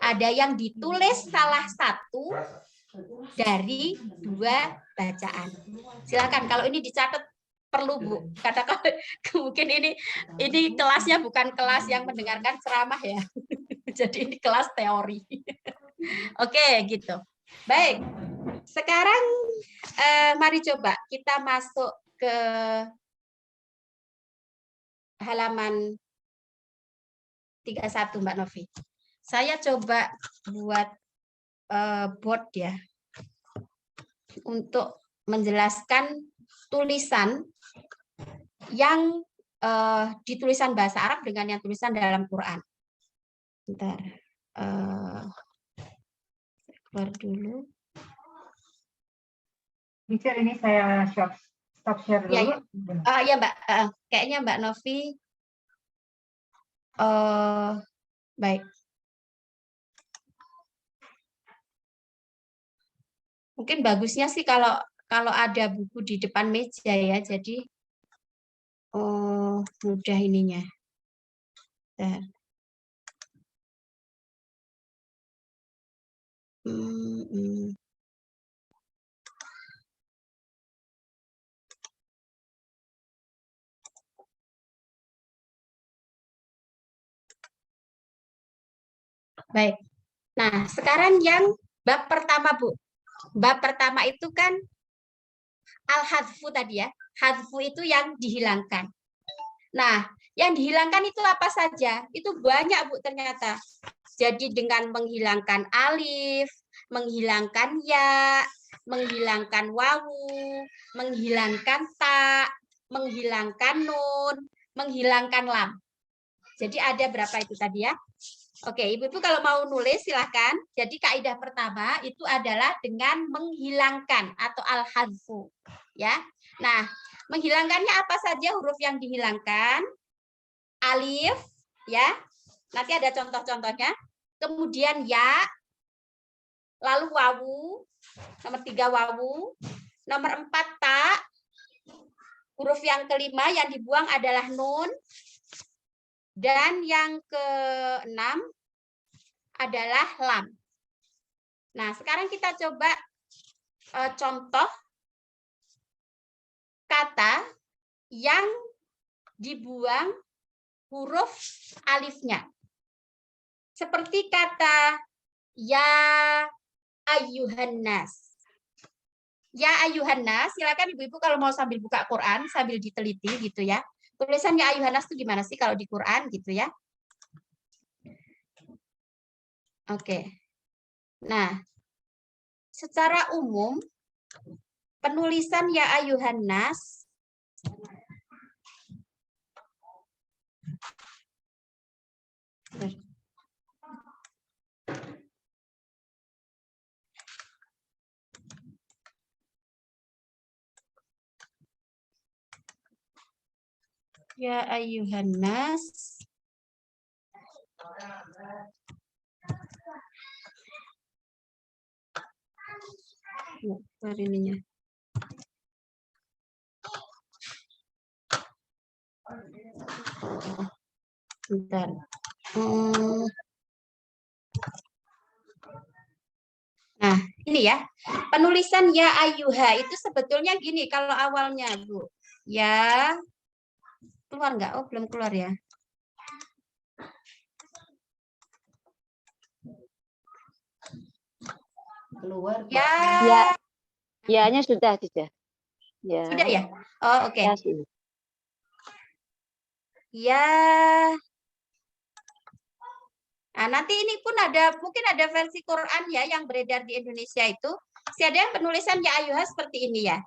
ada yang ditulis salah satu dari 2 bacaan. Silakan kalau ini dicatat perlu Bu, katakan mungkin ini kelasnya bukan kelas yang mendengarkan ceramah ya. Jadi ini kelas teori. Oke, gitu. Baik. Sekarang mari coba kita masuk ke halaman 31 Mbak Novi. Saya coba buat board ya untuk menjelaskan tulisan yang di tulisan bahasa Arab dengan yang tulisan dalam Quran. Bentar. Keluar dulu. Teacher, ini saya stop share dulu. Ya Mbak, kayaknya Mbak Novi. Baik. Mungkin bagusnya sih kalau ada buku di depan meja ya, jadi mudah ininya. Baik. Nah, sekarang yang bab pertama, Bu. Bab pertama itu kan al-hadfu tadi ya. Hadfu itu yang dihilangkan. Nah, yang dihilangkan itu apa saja? Itu banyak, Bu, ternyata. Jadi dengan menghilangkan alif, menghilangkan ya, menghilangkan wawu, menghilangkan ta, menghilangkan nun, menghilangkan lam. Jadi ada berapa itu tadi ya? Oke, Ibu-ibu kalau mau nulis silahkan. Jadi kaidah pertama itu adalah dengan menghilangkan atau al-hadfu. Ya. Nah, menghilangkannya apa saja huruf yang dihilangkan? Alif, ya. Nanti ada contoh-contohnya. Kemudian ya, lalu wawu, nomor 3 wawu, nomor 4 ta, huruf yang kelima yang dibuang adalah nun, dan yang ke-6 adalah lam. Nah, sekarang kita coba contoh kata yang dibuang huruf alifnya. Seperti kata ya ayyuhan nas. Ya ayyuhan nas, silakan Ibu-ibu kalau mau sambil buka Quran, sambil diteliti gitu ya. Tulisan ya ayyuhan nas itu gimana sih kalau di Quran gitu ya. Oke. Nah, secara umum penulisan ya ayyuhan nas ya ayyuhan nas ininya. Bentar. Nah, ini ya. Penulisan ya ayyuha itu sebetulnya gini kalau awalnya, Bu. Ya. Keluar enggak? Oh, belum keluar ya. Keluar. Ya. Ya. Ya-nya sudah, tidak. Ya. Sudah ya? Oh, oke. Ya, ya. Nah, nanti ini pun mungkin ada versi Quran ya yang beredar di Indonesia itu. Masih ada yang penulisan ya ayyuha seperti ini ya.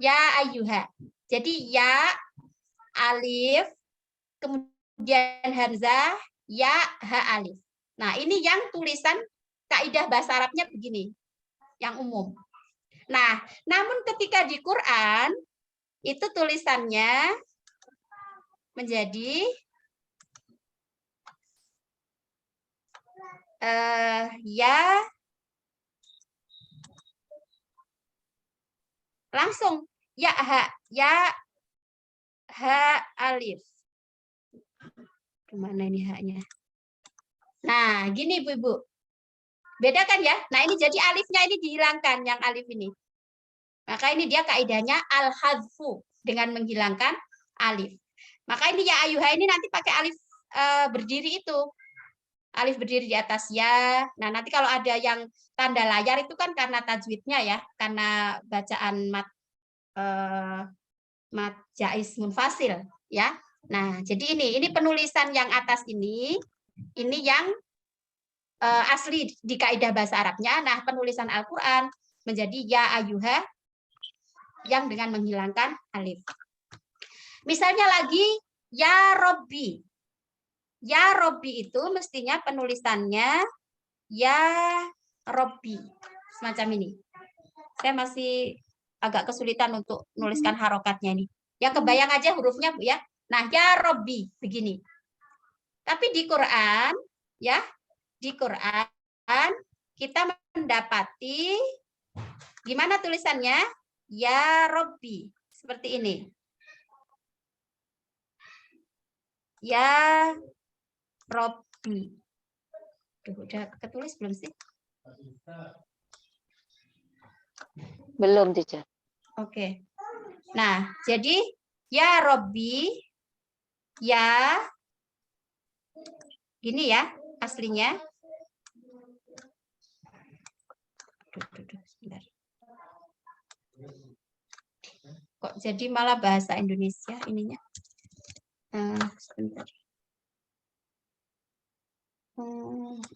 Ya ayyuha. Jadi ya alif, kemudian hamzah, ya ha alif. Nah, ini yang tulisan kaidah bahasa Arabnya begini, yang umum. Nah, namun ketika di Quran itu tulisannya menjadi ya langsung ya ha alif. Kemana ini haknya? Nah, gini Ibu-Ibu. Beda kan ya? Nah, ini jadi alifnya ini dihilangkan, yang alif ini. Maka ini dia kaidahnya al-hadfu, dengan menghilangkan alif. Maka ini ya ayuha ini nanti pakai alif berdiri itu. Alif berdiri di atas ya. Nah, nanti kalau ada yang tanda layar itu kan karena tajwidnya ya, karena bacaan mat jaiz munfasil ya. Nah, jadi ini penulisan yang atas ini yang asli di kaidah bahasa Arabnya. Nah, penulisan Al-Qur'an menjadi ya ayuha yang dengan menghilangkan alif. Misalnya lagi ya Robbi. Ya Robbi itu mestinya penulisannya ya Robbi. Semacam ini. Saya masih agak kesulitan untuk menuliskan harokatnya ini. Ya kebayang aja hurufnya Bu ya. Nah, ya Robbi begini. Tapi di Quran ya, di Quran kita mendapati gimana tulisannya? Ya Robbi. Seperti ini. Ya Robbi. Udah ketulis belum sih? Belum, teacher. Oke. Nah, jadi ya Robbi, ya gini ya aslinya. Sebentar. Kok jadi malah bahasa Indonesia ininya? Sebentar.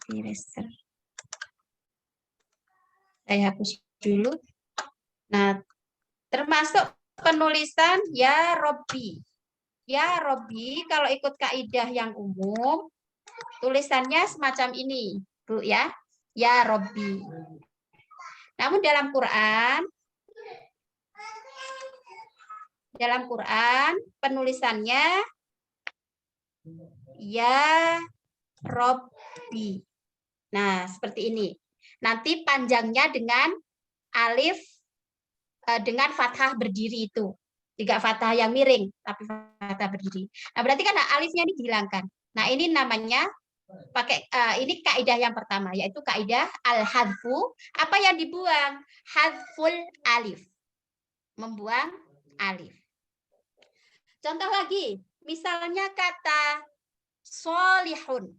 Eraser. Saya hapus dulu. Nah, termasuk penulisan ya Robbi. Ya Robbi kalau ikut kaidah yang umum tulisannya semacam ini, Bu ya. Ya Robbi. Namun dalam Quran penulisannya ya Robbi. Nah, seperti ini. Nanti panjangnya dengan alif dengan fathah berdiri itu. Tidak fathah yang miring, tapi fathah berdiri. Nah, berarti kan alifnya ini dihilangkan. Nah, ini namanya pakai ini kaidah yang pertama, yaitu kaidah al-hadfu. Apa yang dibuang? Hadful alif. Membuang alif. Contoh lagi, misalnya kata solihun.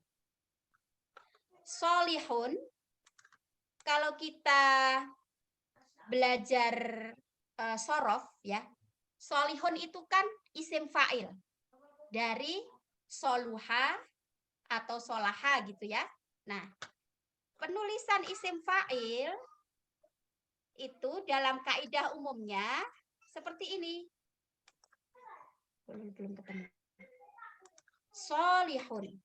Solihun, kalau kita belajar sorof ya, solihun itu kan isim fa'il dari soluha atau solaha gitu ya. Nah, penulisan isim fa'il itu dalam kaidah umumnya seperti ini. Belum ketemu. Solihun.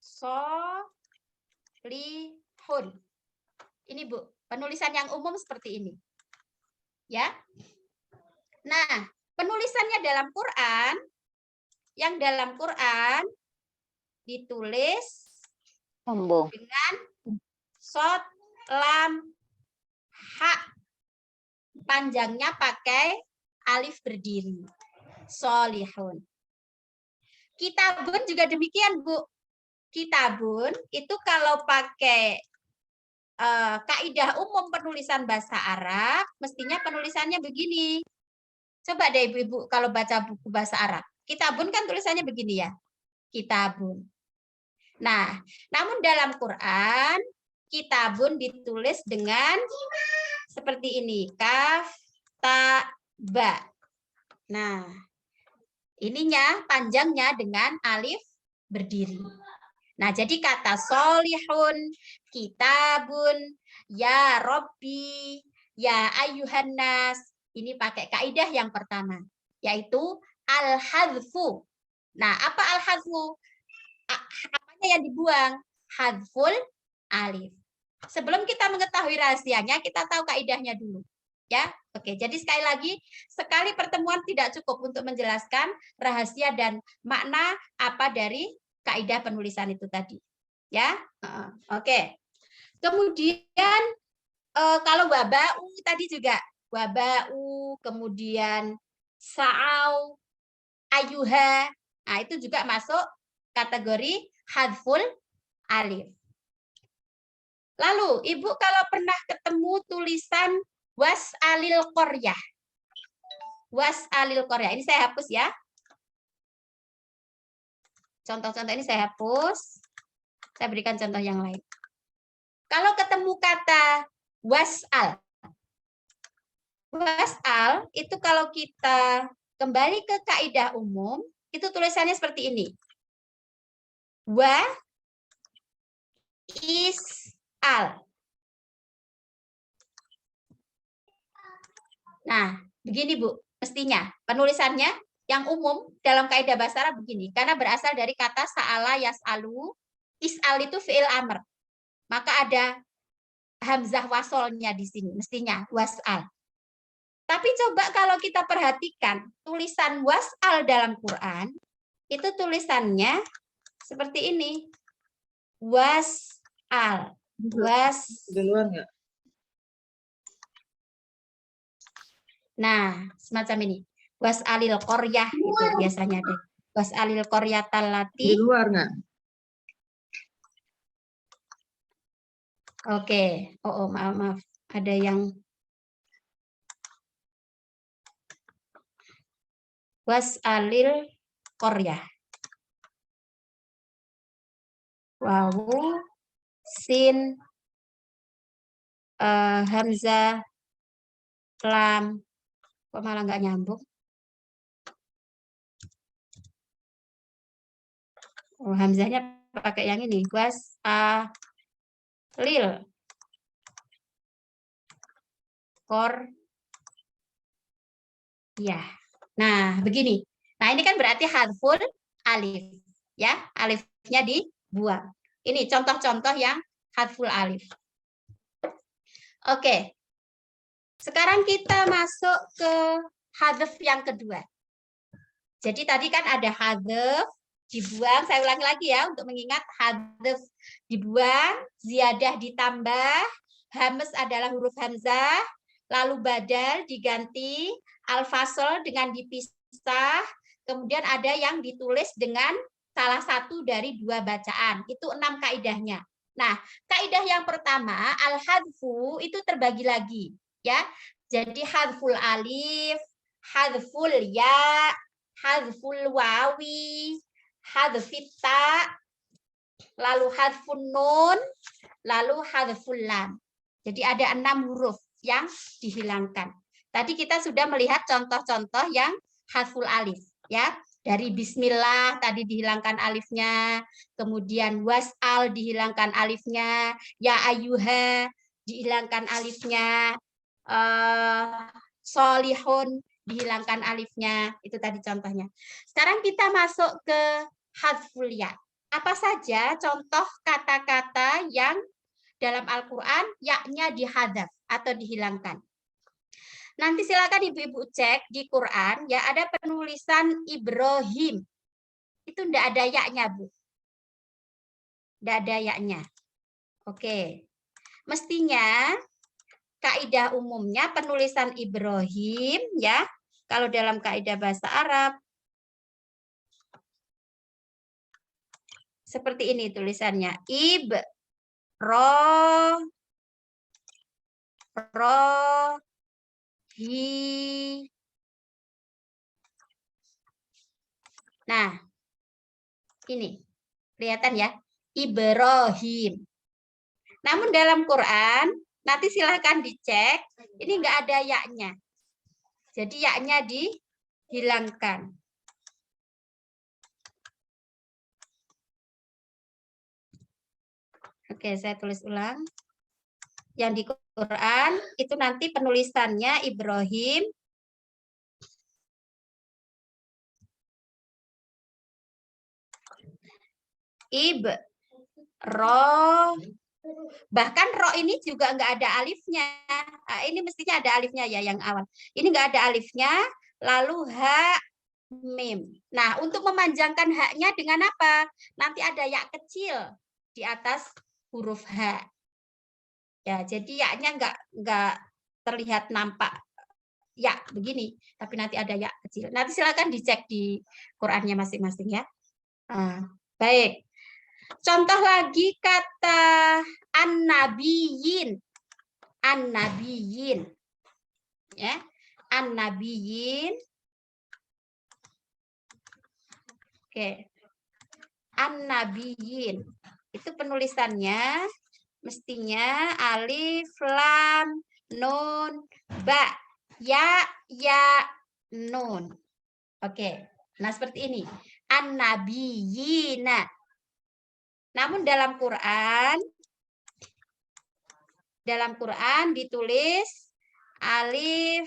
Solihun. Ini Bu, penulisan yang umum seperti ini. Ya. Nah, penulisannya dalam Quran, yang dalam Quran ditulis Sombong. dengan sod, lam, ha. Panjangnya pakai alif berdiri. Solihun. Kitabun juga demikian, Bu. Kitabun itu kalau pakai kaidah umum penulisan bahasa Arab, mestinya penulisannya begini. Coba deh Ibu-ibu kalau baca buku bahasa Arab. Kitabun kan tulisannya begini ya. Kitabun. Nah, namun dalam Quran, kitabun ditulis dengan seperti ini. Kaf, ta, ba. Nah, ininya panjangnya dengan alif berdiri. Nah, jadi kata solihun, kitabun, ya Robbi, ya ayuhan nas, ini pakai kaidah yang pertama, yaitu al-hadfu. Nah, apa al-hadfu? Apanya yang dibuang? hadful alif. Sebelum kita mengetahui rahasianya, kita tahu kaidahnya dulu. Ya, oke. Jadi sekali lagi, sekali pertemuan tidak cukup untuk menjelaskan rahasia dan makna apa dari kaidah penulisan itu tadi. Ya, oke. Kemudian kalau wabau tadi juga wabau, kemudian sa'au, ayuha, nah itu juga masuk kategori hadful alif. Lalu, Ibu kalau pernah ketemu tulisan was alil qoryah. Was alil qoryah. Ini saya hapus ya. Contoh-contoh ini saya hapus. Saya berikan contoh yang lain. Kalau ketemu kata wasal. Wasal itu kalau kita kembali ke kaidah umum, itu tulisannya seperti ini. Wa is al. Nah, begini Bu, mestinya penulisannya yang umum dalam kaidah bahasa Arab begini, karena berasal dari kata sa'ala yas'alu, is'al itu fi'il amr. Maka ada hamzah wasolnya di sini, mestinya was'al. Tapi coba kalau kita perhatikan tulisan was'al dalam Quran, itu tulisannya seperti ini. Was'al. Di luar nggak? Nah, semacam ini. Was'alil qoryah itu biasanya deh. Was'alil qoryatal lati. Di luar nggak? Oke. Oh, maaf. Ada yang was'alil qoryah. Wawu, sin, hamzah, lam. Kok malah nggak nyambung? Oh, hamzahnya pakai yang ini. Was'alil qoryah. Nah, begini. Nah, ini kan berarti hadful alif. Ya, alifnya dibuang. Ini contoh-contoh yang hadful alif. Oke. Sekarang kita masuk ke hadf yang kedua. Jadi tadi kan ada hadf dibuang, saya ulangi lagi ya untuk mengingat hadf dibuang, ziyadah ditambah, hamas adalah huruf hamzah, lalu badal diganti, al-fasl dengan dipisah, kemudian ada yang ditulis dengan salah satu dari dua bacaan. Itu 6 kaidahnya. Nah, kaidah yang pertama, al-hadfu itu terbagi lagi. Ya, jadi hadful alif, hadful ya, hadful wawi, hadfit ta, lalu hadfun nun, lalu hadful lam. Jadi ada 6 huruf yang dihilangkan. Tadi kita sudah melihat contoh-contoh yang hadful alif, ya. Dari bismillah tadi dihilangkan alifnya, kemudian was'al dihilangkan alifnya, ya ayyuha dihilangkan alifnya, solihun dihilangkan alifnya, itu tadi contohnya. Sekarang kita masuk ke hadful ya. Apa saja contoh kata-kata yang dalam Al-Quran yaknya dihadzaf atau dihilangkan? Nanti silakan ibu-ibu cek di Quran, ya ada penulisan Ibrahim. Itu enggak ada yaknya, Bu. Enggak ada yaknya. Oke. Mestinya kaidah umumnya penulisan Ibrahim ya. Kalau dalam kaidah bahasa Arab seperti ini tulisannya. Nah, ini kelihatan ya, Ibrahim. Namun dalam Quran, nanti silahkan dicek, ini enggak ada yaknya. Jadi yaknya dihilangkan. Oke, saya tulis ulang. Yang di Quran itu nanti penulisannya Ibrahim. ro. Bahkan ro ini juga nggak ada alifnya. Nah, ini mestinya ada alifnya ya yang awal. Ini nggak ada alifnya. Lalu ha mim. Nah, untuk memanjangkan haknya dengan apa? Nanti ada ya kecil di atas huruf H. Ya, jadi yaknya nggak terlihat nampak ya begini, tapi nanti ada ya kecil. Nanti silakan dicek di Qur'annya masing-masing ya. Baik. Contoh lagi kata an-nabiyyin. An-nabiyyin. Ya. An-nabiyyin. Oke. An-nabiyyin. Itu penulisannya mestinya alif, lam, nun, ba. Ya, nun. Oke. Nah, seperti ini. An-nabiyyina. Namun dalam Quran ditulis alif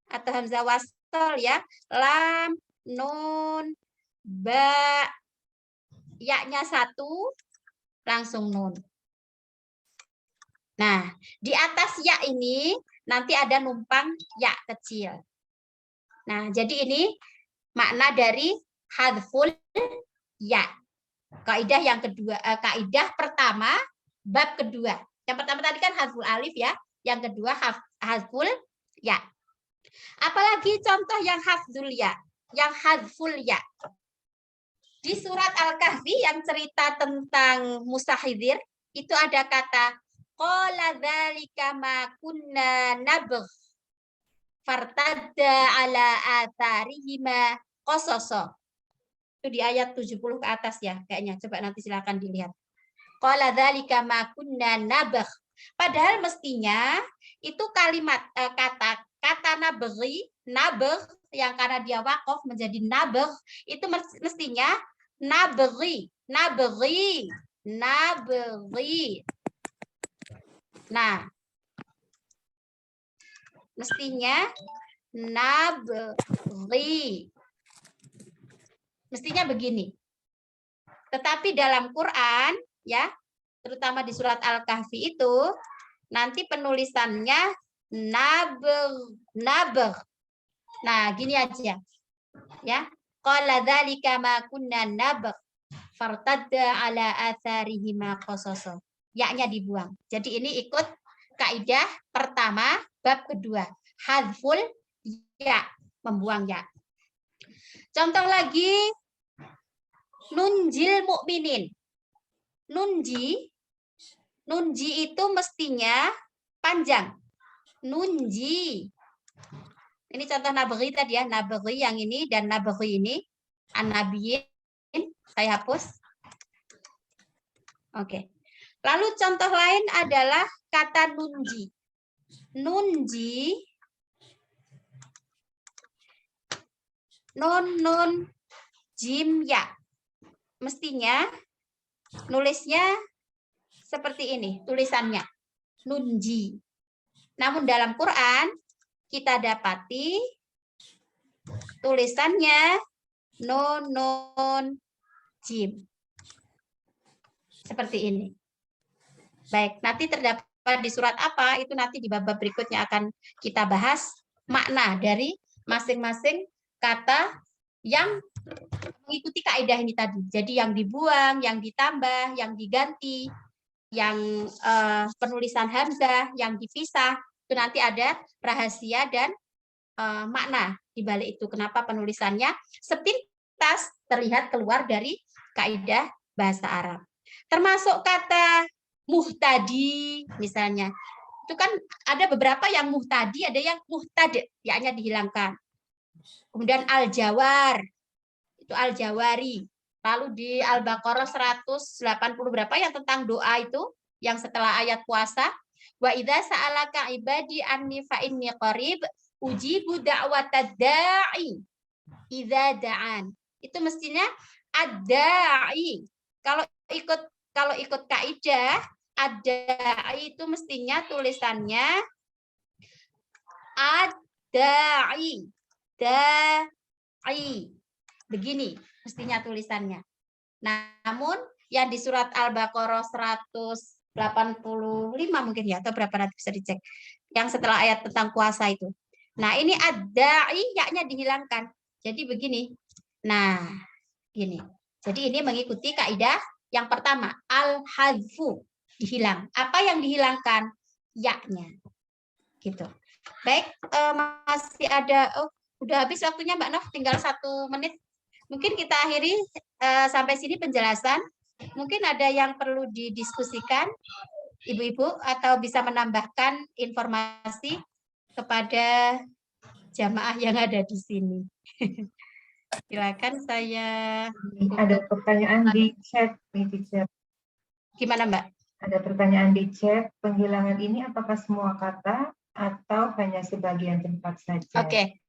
atau hamzah wasl ya, lam, nun, ba, ya-nya satu, langsung nun. Nah, di atas ya ini nanti ada numpang ya kecil. Nah, jadi ini makna dari hadful ya. Kaidah yang kedua, kaidah pertama, bab kedua. Yang pertama tadi kan hadful alif ya, yang kedua hadful ya. Apalagi contoh yang hadful ya, yang hadful ya. Di surat Al-Kahfi yang cerita tentang Musa Khidir, itu ada kata qala dzalika ma kunna nabgh fartadda ala atharihima qasasa. Itu di ayat 70 ke atas ya kayaknya. Coba nanti silakan dilihat. Qala dzalika ma kunna nabgh. Padahal mestinya itu kalimat kata nabghi, nabgh yang karena dia waqaf menjadi nabgh itu mestinya nabghi. Nah, mestinya nabghi. Mestinya begini. Tetapi dalam Quran ya, terutama di surat Al-Kahfi itu nanti penulisannya nabgh. Nah, gini aja. Ya. Qala dzalika ma kunna nabgh fartadda ala atharihima qasasa. Ya-nya dibuang. Jadi ini ikut kaidah pertama bab kedua. Hadful ya, membuang ya. Contoh lagi nunjil mukminin. Nunji itu mestinya panjang. Nunji. Ini contoh nabghi tadi ya, nabghi yang ini dan nabghi ini. An-nabiyyin saya hapus. Oke. Lalu contoh lain adalah kata nunji. Nunji nun jim ya. Mestinya nulisnya seperti ini tulisannya, nunji. Namun dalam Quran kita dapati tulisannya nun jim. Seperti ini. Baik, nanti terdapat di surat apa itu nanti di bab berikutnya akan kita bahas makna dari masing-masing kata yang mengikuti kaidah ini tadi. Jadi yang dibuang, yang ditambah, yang diganti, yang penulisan hamzah, yang dipisah, itu nanti ada rahasia dan makna di balik itu. Kenapa penulisannya sepintas terlihat keluar dari kaidah bahasa Arab. Termasuk kata muhtadi misalnya. Itu kan ada beberapa yang muhtadi, ada yang muhtad, ya-nya dihilangkan. Kemudian al-jawar, itu al-jawari. Lalu di Al-Baqarah 180 berapa yang tentang doa itu, yang setelah ayat puasa. Wa idza sa'alaka ibadi anni fa inni qarib ujibu da'watad da'i idza da'an. Itu mestinya ad-da'i. Kalau ikut kaidah, ad-da'i itu mestinya tulisannya ad-da'i. Da'i. Begini mestinya tulisannya. Namun yang di surat Al-Baqarah 185 mungkin ya, atau berapa nanti bisa dicek. Yang setelah ayat tentang puasa itu. Nah, ini ad-da'i ya-nya dihilangkan. Jadi begini. Nah, gini. Jadi ini mengikuti kaidah yang pertama, al-hadfu, dihilang. Apa yang dihilangkan? Ya-nya. Gitu. Baik, masih ada, udah habis waktunya Mbak Nov, tinggal 1 menit. Mungkin kita akhiri sampai sini penjelasan. Mungkin ada yang perlu didiskusikan, Ibu-ibu, atau bisa menambahkan informasi kepada jamaah yang ada di sini. Silakan saya. Ada pertanyaan di chat, nih, teacher. Gimana Mbak? Ada pertanyaan di chat, penghilangan ini apakah semua kata atau hanya sebagian tempat saja? Oke.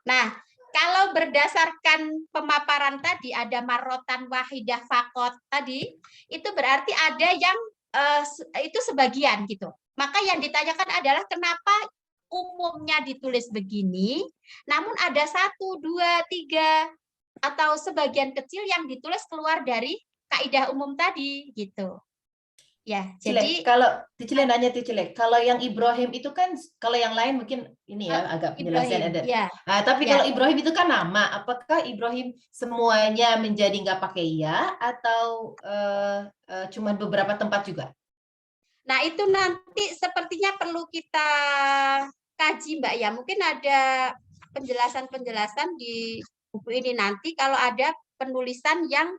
Nah, kalau berdasarkan pemaparan tadi ada marotan wahidah fakot tadi, itu berarti ada yang itu sebagian gitu. Maka yang ditanyakan adalah kenapa umumnya ditulis begini, namun ada 1, 2, 3 atau sebagian kecil yang ditulis keluar dari kaidah umum tadi gitu. Ya, jadi kalau nanya kalau yang Ibrahim itu kan, kalau yang lain mungkin ini ya agak penjelasan ada. Ya. Tapi Ya. kalau Ibrahim itu kan nama, apakah Ibrahim semuanya menjadi nggak pakai ya atau cuman beberapa tempat juga? Nah, itu nanti sepertinya perlu kita kaji, Mbak ya. Mungkin ada penjelasan-penjelasan di buku ini nanti kalau ada penulisan yang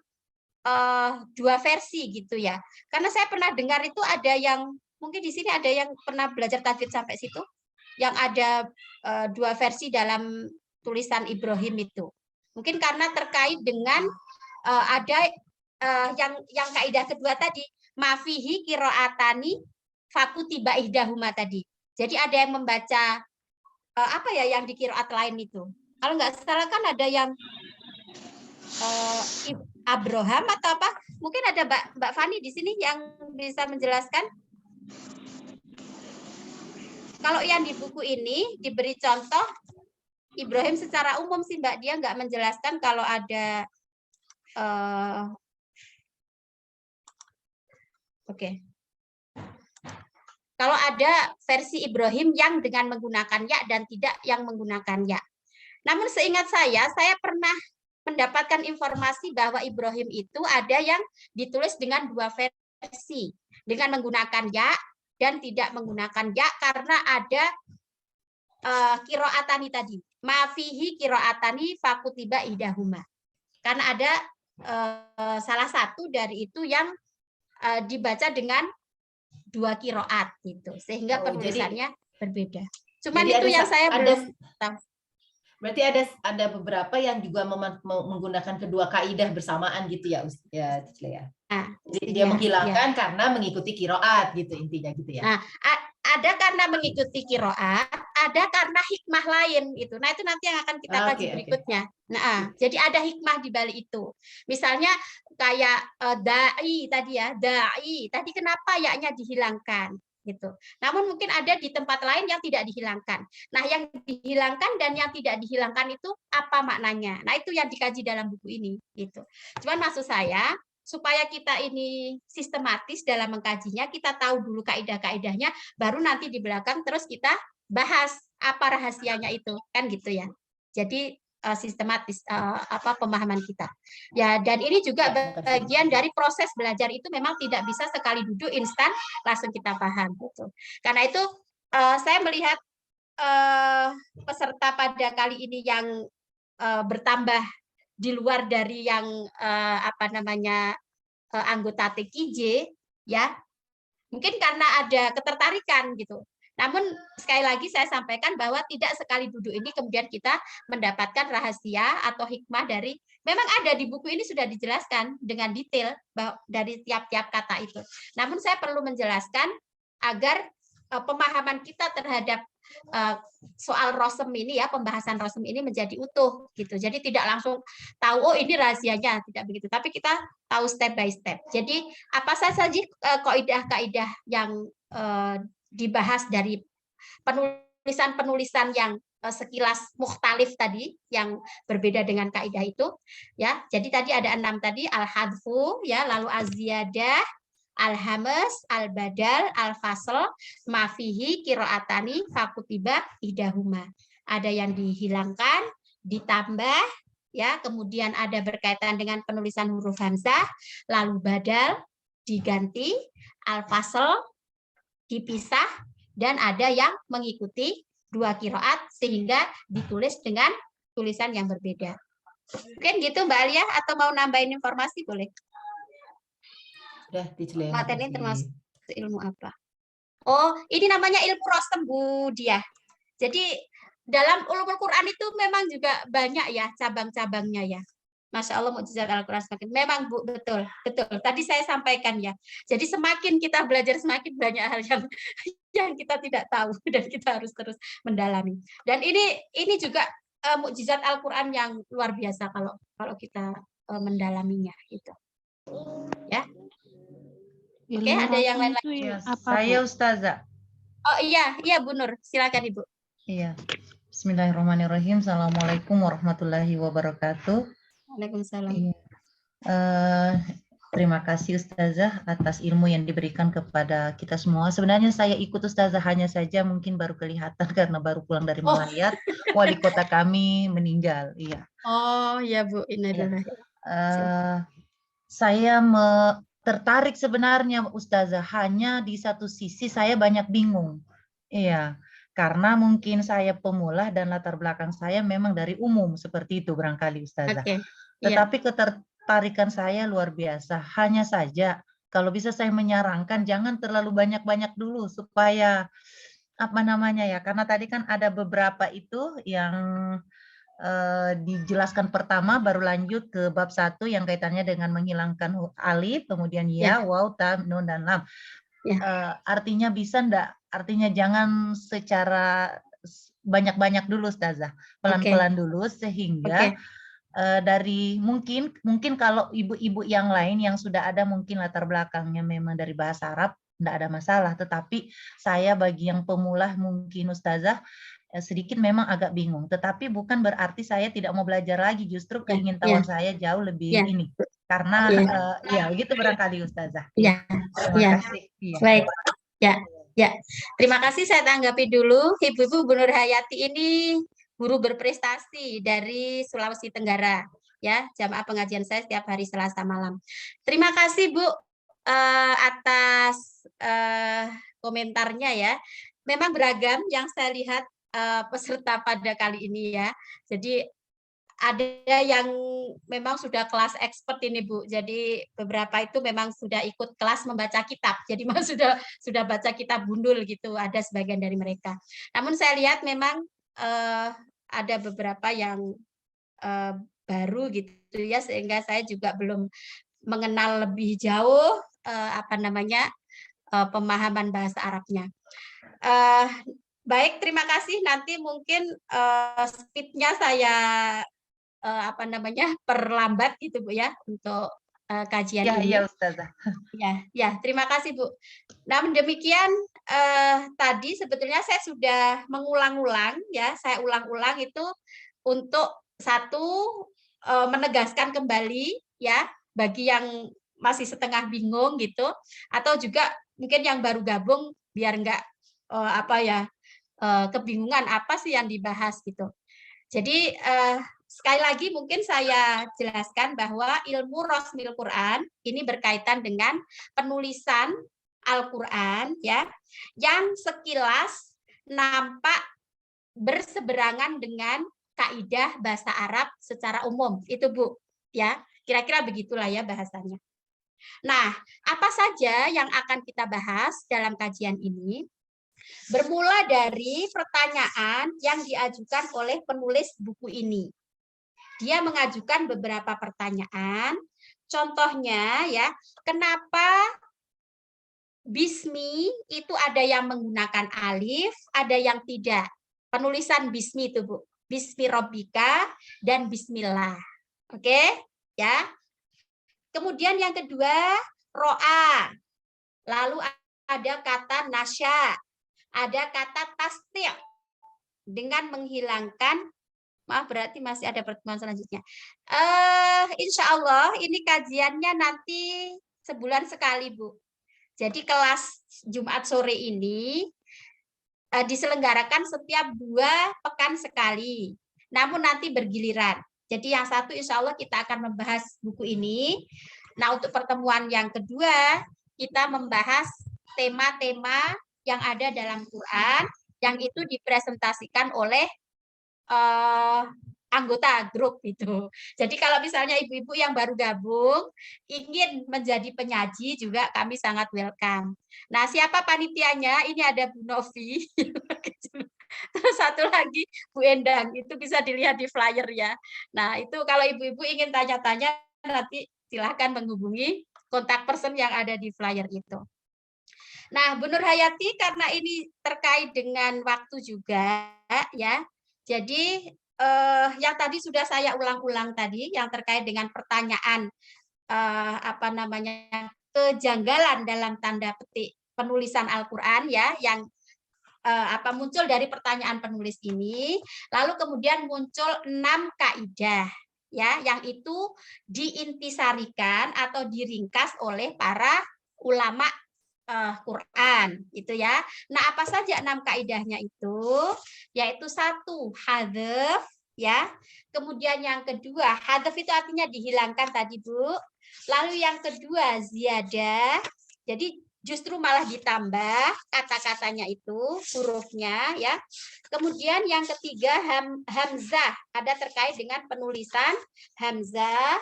2 versi gitu ya. Karena saya pernah dengar itu ada yang, mungkin di sini ada yang pernah belajar tajwid sampai situ, yang ada 2 versi dalam tulisan Ibrahim itu. Mungkin karena terkait dengan ada yang kaidah kedua tadi, mafihi kiroatani fakutiba ihdahuma tadi. Jadi ada yang membaca apa ya yang di kiroat lain itu. Kalau nggak salah kan ada yang Abraham atau apa? Mungkin ada Mbak Fani di sini yang bisa menjelaskan. Kalau yang di buku ini diberi contoh Ibrahim secara umum sih Mbak, dia nggak menjelaskan kalau ada kalau ada versi Ibrahim yang dengan menggunakan ya dan tidak yang menggunakan ya. Namun seingat saya pernah mendapatkan informasi bahwa Ibrahim itu ada yang ditulis dengan 2 versi, dengan menggunakan ya dan tidak menggunakan ya, karena ada kiroatani tadi, mafihi kiroatani fakutiba idahuma, karena ada salah satu dari itu yang dibaca dengan 2 kiroat gitu, sehingga penulisannya berbeda. Cuman itu yang saya belum tahu. Berarti ada beberapa yang juga menggunakan kedua kaidah bersamaan gitu ya, ya. Jadi dia menghilangkan karena mengikuti kiroat gitu intinya gitu ya. Nah, ada karena mengikuti kiroat, ada karena hikmah lain itu. Nah, itu nanti yang akan kita kaji berikutnya. Nah, jadi ada hikmah di balik itu. Misalnya kayak dai tadi ya, dai tadi kenapa ya-nya dihilangkan gitu. Namun mungkin ada di tempat lain yang tidak dihilangkan. Nah, yang dihilangkan dan yang tidak dihilangkan itu apa maknanya? Nah, itu yang dikaji dalam buku ini gitu. Cuman maksud saya supaya kita ini sistematis dalam mengkajinya, kita tahu dulu kaidah-kaidahnya, baru nanti di belakang terus kita bahas apa rahasianya itu, kan gitu ya. Jadi sistematis pemahaman kita. Ya, dan ini juga bagian dari proses belajar itu memang tidak bisa sekali duduk instan langsung kita paham gitu. Karena itu saya melihat peserta pada kali ini yang bertambah di luar dari yang anggota TKJ ya, mungkin karena ada ketertarikan gitu. Namun sekali lagi saya sampaikan bahwa tidak sekali duduk ini kemudian kita mendapatkan rahasia atau hikmah dari, memang ada di buku ini sudah dijelaskan dengan detail dari tiap-tiap kata itu. Namun saya perlu menjelaskan agar pemahaman kita terhadap soal rosem ini ya, pembahasan rosem ini menjadi utuh gitu. Jadi tidak langsung tahu oh ini rahasianya, tidak begitu. Tapi kita tahu step by step. Jadi apa saja kaidah-kaidah yang dibahas dari penulis penulisan yang sekilas mukhtalif tadi, yang berbeda dengan kaidah itu, ya. Jadi tadi ada 6 tadi, al-hadfu, ya, lalu az-ziyadah, al-hamas, al-badal, al-fasl, mafihi, kiroatani, fakutiba, idahuma. Ada yang dihilangkan, ditambah, ya, kemudian ada berkaitan dengan penulisan huruf hamzah, lalu badal diganti, al-fasl dipisah, dan ada yang mengikuti 2 qiraat sehingga ditulis dengan tulisan yang berbeda. Mungkin gitu Mbak Alia, atau mau nambahin informasi boleh? Udah dijelasin. Materi termasuk ilmu apa? Oh, ini namanya ilmu rosem Bu Dia. Jadi dalam ulumul Quran itu memang juga banyak ya cabang-cabangnya ya. Masya Allah, mukjizat Al-Quran semakin. Memang Bu, betul, betul. Tadi saya sampaikan ya. Jadi semakin kita belajar, semakin banyak hal yang kita tidak tahu dan kita harus terus mendalami. Dan ini juga mukjizat Al-Quran yang luar biasa kalau kita mendalaminya gitu. Ya. Oke, ada yang lain lagi? Ya, saya Ustazah. Oh iya Bu Nur, silakan Ibu. Iya. Bismillahirrahmanirrahim. Assalamualaikum warahmatullahi wabarakatuh. Waalaikumsalam. Iya. Terima kasih Ustazah atas ilmu yang diberikan kepada kita semua. Sebenarnya saya ikut Ustazah hanya saja mungkin baru kelihatan karena baru pulang dari melayar. Wali kota kami meninggal. Iya. Oh iya Bu, innalillahi. Saya tertarik sebenarnya Ustazah, hanya di satu sisi saya banyak bingung. Iya, karena mungkin saya pemula dan latar belakang saya memang dari umum seperti itu barangkali Ustazah. Okay. Tetapi ketertarikan saya luar biasa. Hanya saja kalau bisa saya menyarankan jangan terlalu banyak-banyak dulu supaya apa namanya ya, karena tadi kan ada beberapa itu yang dijelaskan pertama, baru lanjut ke bab 1 yang kaitannya dengan menghilangkan alif, kemudian ya, waw, ta, nun, dan lam. Artinya bisa enggak? Artinya jangan secara banyak-banyak dulu Ustazah, pelan-pelan dulu sehingga dari mungkin kalau ibu-ibu yang lain yang sudah ada mungkin latar belakangnya memang dari bahasa Arab, enggak ada masalah. Tetapi saya bagi yang pemula mungkin Ustazah sedikit memang agak bingung, tetapi bukan berarti saya tidak mau belajar lagi, justru keingintahuan saya jauh lebih ini, karena ya begitu barangkali Ustazah. Terima kasih. Baik, ya. Terima kasih, saya tanggapi dulu. Ibu-ibu Bu Nur Hayati ini guru berprestasi dari Sulawesi Tenggara, ya, jamaah pengajian saya setiap hari Selasa malam. Terima kasih Bu atas komentarnya ya. Memang beragam yang saya lihat peserta pada kali ini ya. Jadi ada yang memang sudah kelas expert ini Bu. Jadi beberapa itu memang sudah ikut kelas membaca kitab. Jadi memang sudah baca kitab gundul gitu. Ada sebagian dari mereka. Namun saya lihat memang ada beberapa yang baru gitu ya, sehingga saya juga belum mengenal lebih jauh pemahaman bahasa Arabnya. Baik, terima kasih. Nanti mungkin speed-nya saya perlambat gitu Bu ya untuk kajian ini. Ya Ustazah. Ya, terima kasih Bu. Namun demikian tadi sebetulnya saya sudah mengulang-ulang ya, saya ulang-ulang itu untuk menegaskan kembali ya bagi yang masih setengah bingung gitu, atau juga mungkin yang baru gabung biar enggak kebingungan apa sih yang dibahas gitu. Jadi sekali lagi mungkin saya jelaskan bahwa ilmu Rosmil Quran ini berkaitan dengan penulisan Al-Quran ya, yang sekilas nampak berseberangan dengan kaidah bahasa Arab secara umum. Itu Bu, ya. Kira-kira begitulah ya bahasanya. Nah, apa saja yang akan kita bahas dalam kajian ini? Bermula dari pertanyaan yang diajukan oleh penulis buku ini. Dia mengajukan beberapa pertanyaan. Contohnya ya, kenapa bismi itu ada yang menggunakan alif, ada yang tidak. Penulisan bismi itu Bu, bismi robbika dan bismillah. Oke, ya. Kemudian yang kedua, ro'a. Lalu ada kata nasya. Ada kata tastir, dengan menghilangkan, maaf berarti masih ada pertemuan selanjutnya. Insya Allah ini kajiannya nanti sebulan sekali, Bu. Jadi kelas Jumat sore ini diselenggarakan setiap 2 pekan sekali. Namun nanti bergiliran. Jadi yang satu insya Allah kita akan membahas buku ini. Nah untuk pertemuan yang kedua, kita membahas tema-tema yang ada dalam Quran, yang itu dipresentasikan oleh anggota grup itu. Jadi kalau misalnya ibu-ibu yang baru gabung ingin menjadi penyaji juga kami sangat welcome. Nah, siapa panitianya? Ini ada Bu Novi. Terus satu lagi Bu Endang, itu bisa dilihat di flyer ya. Nah, itu kalau ibu-ibu ingin tanya-tanya nanti silahkan menghubungi kontak person yang ada di flyer itu. Nah, Bu Nur Hayati karena ini terkait dengan waktu juga ya. Jadi yang tadi sudah saya ulang-ulang tadi yang terkait dengan pertanyaan kejanggalan dalam tanda petik penulisan Al-Qur'an ya yang muncul dari pertanyaan penulis ini, lalu kemudian muncul 6 kaidah ya yang itu diintisarikan atau diringkas oleh para ulama Quran itu ya. Nah, apa saja 6 kaidahnya itu? Yaitu 1 hadzf ya. Kemudian yang kedua, hadzf itu artinya dihilangkan tadi, Bu. Lalu yang kedua ziyadah. Jadi justru malah ditambah kata-katanya itu, hurufnya ya. Kemudian yang ketiga hamzah, ada terkait dengan penulisan hamzah.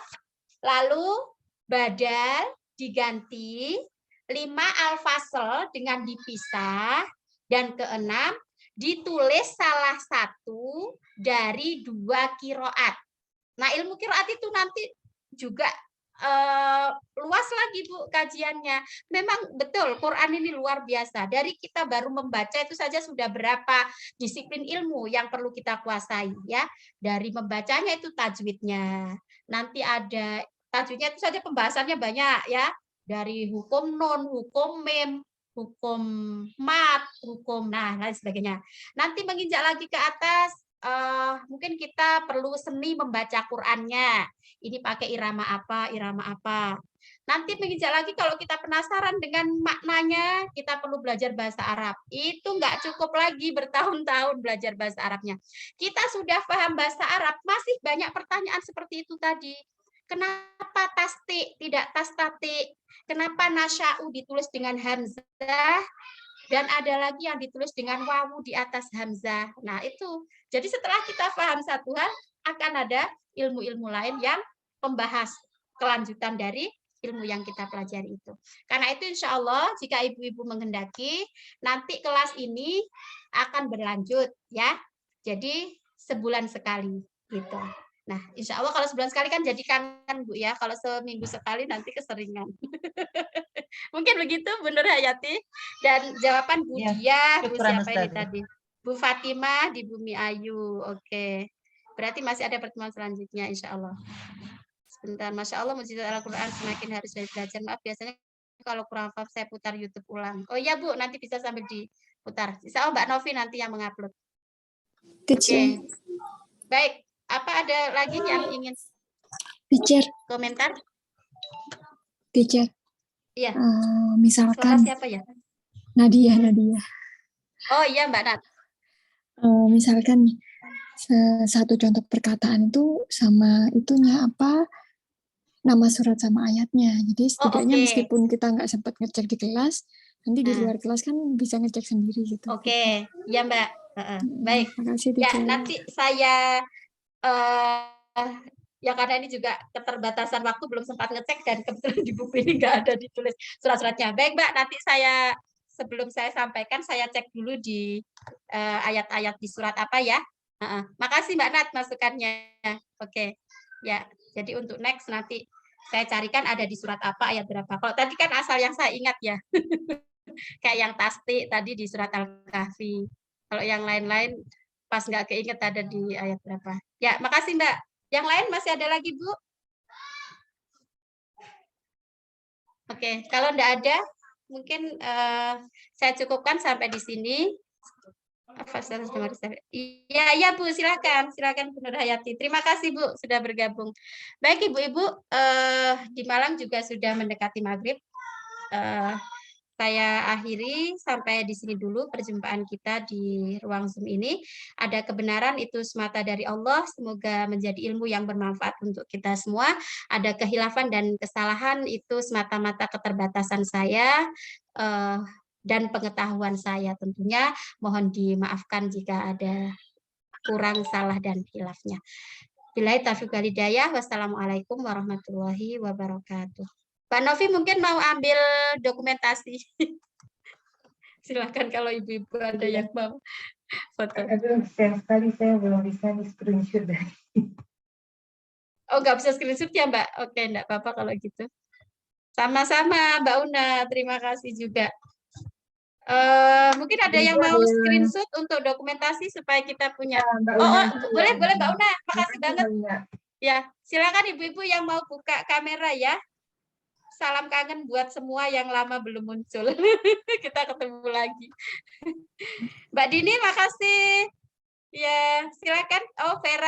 Lalu badal diganti, 5 al-fasl dengan dipisah, dan keenam ditulis salah satu dari 2 qiraat. Nah, ilmu qiraat itu nanti juga luas lagi Bu kajiannya. Memang betul Quran ini luar biasa. Dari kita baru membaca itu saja sudah berapa disiplin ilmu yang perlu kita kuasai ya. Dari membacanya itu tajwidnya. Nanti ada tajwidnya itu saja pembahasannya banyak ya. Dari hukum nun, hukum mem, hukum mat, hukum lain sebagainya. Nanti menginjak lagi ke atas, mungkin kita perlu seni membaca Qur'annya. Ini pakai irama apa, irama apa. Nanti menginjak lagi kalau kita penasaran dengan maknanya, kita perlu belajar bahasa Arab. Itu nggak cukup lagi bertahun-tahun belajar bahasa Arabnya. Kita sudah paham bahasa Arab, masih banyak pertanyaan seperti itu tadi. Kenapa tastik tidak tastatik? Kenapa nasya'u ditulis dengan hamzah dan ada lagi yang ditulis dengan wawu di atas hamzah. Nah, itu. Jadi setelah kita paham satu hal, akan ada ilmu-ilmu lain yang membahas kelanjutan dari ilmu yang kita pelajari itu. Karena itu insya Allah jika ibu-ibu menghendaki, nanti kelas ini akan berlanjut ya. Jadi sebulan sekali gitu. Nah, insya Allah kalau sebulan sekali kan jadi kangen Bu ya. Kalau seminggu sekali nanti keseringan. Mungkin begitu Bu Nur Hayati. Dan jawaban Bu Dia, Bu siapa ini tadi? Bu Fatimah di Bumi Ayu. Oke. Berarti masih ada pertemuan selanjutnya insya Allah. Sebentar, Masya Allah mujizat Al-Quran semakin harus saya belajar. Maaf, biasanya kalau kurang paham saya putar YouTube ulang. Oh iya Bu, nanti bisa sambil diputar. Insya Allah Mbak Novi nanti yang mengupload. Oke. Baik. Apa ada lagi yang ingin komentar? Teacher. Iya. Misalkan. Suara siapa ya? Nadia. Oh iya Mbak Nat. Misalkan satu contoh perkataan itu sama itunya apa? Nama surat sama ayatnya. Jadi setidaknya meskipun kita nggak sempat ngecek di kelas, nanti di luar kelas kan bisa ngecek sendiri gitu. Oke. Ya Mbak. Baik. Terima kasih, teacher. Ya nanti saya ya karena ini juga keterbatasan waktu belum sempat ngecek dan kebetulan di buku ini nggak ada ditulis surat-suratnya. Baik Mbak, nanti saya sebelum saya sampaikan saya cek dulu di ayat-ayat di surat apa ya. Makasih Mbak Nat masukannya. Oke. Ya, jadi untuk next nanti saya carikan ada di surat apa ayat berapa. Kalau tadi kan asal yang saya ingat ya. Kayak yang tastik tadi di surat Al-Kahfi. Kalau yang lain-lain pas nggak keinget ada di ayat berapa. Ya, makasih Mbak. Yang lain masih ada lagi, Bu? Oke, kalau enggak ada, mungkin saya cukupkan sampai di sini. Iya Bu, silakan Bu Nur Hayati. Terima kasih Bu sudah bergabung. Baik Ibu-ibu, di Malang juga sudah mendekati maghrib. Saya akhiri sampai di sini dulu perjumpaan kita di ruang Zoom ini. Ada kebenaran itu semata dari Allah, semoga menjadi ilmu yang bermanfaat untuk kita semua. Ada kehilafan dan kesalahan itu semata-mata keterbatasan saya dan pengetahuan saya tentunya. Mohon dimaafkan jika ada kurang, salah, dan hilafnya. Billahi taufiq wal hidayah. Wassalamualaikum warahmatullahi wabarakatuh. Pak Novi mungkin mau ambil dokumentasi. Silakan kalau ibu-ibu ada yang mau foto. Aduh, sayang sekali saya belum bisa nih screenshot dari. Oh, nggak bisa screenshot ya, Mbak? Oke, enggak apa-apa kalau gitu. Sama-sama, Mbak Una. Terima kasih juga. Mungkin ada yang mau screenshot untuk dokumentasi supaya kita punya. Boleh Mbak Una. Makasih banget. Ya, silakan ibu-ibu yang mau buka kamera ya. Salam kangen buat semua yang lama belum muncul. Kita ketemu lagi. Mbak Dini, makasih. Ya, silakan. Oh, Vera.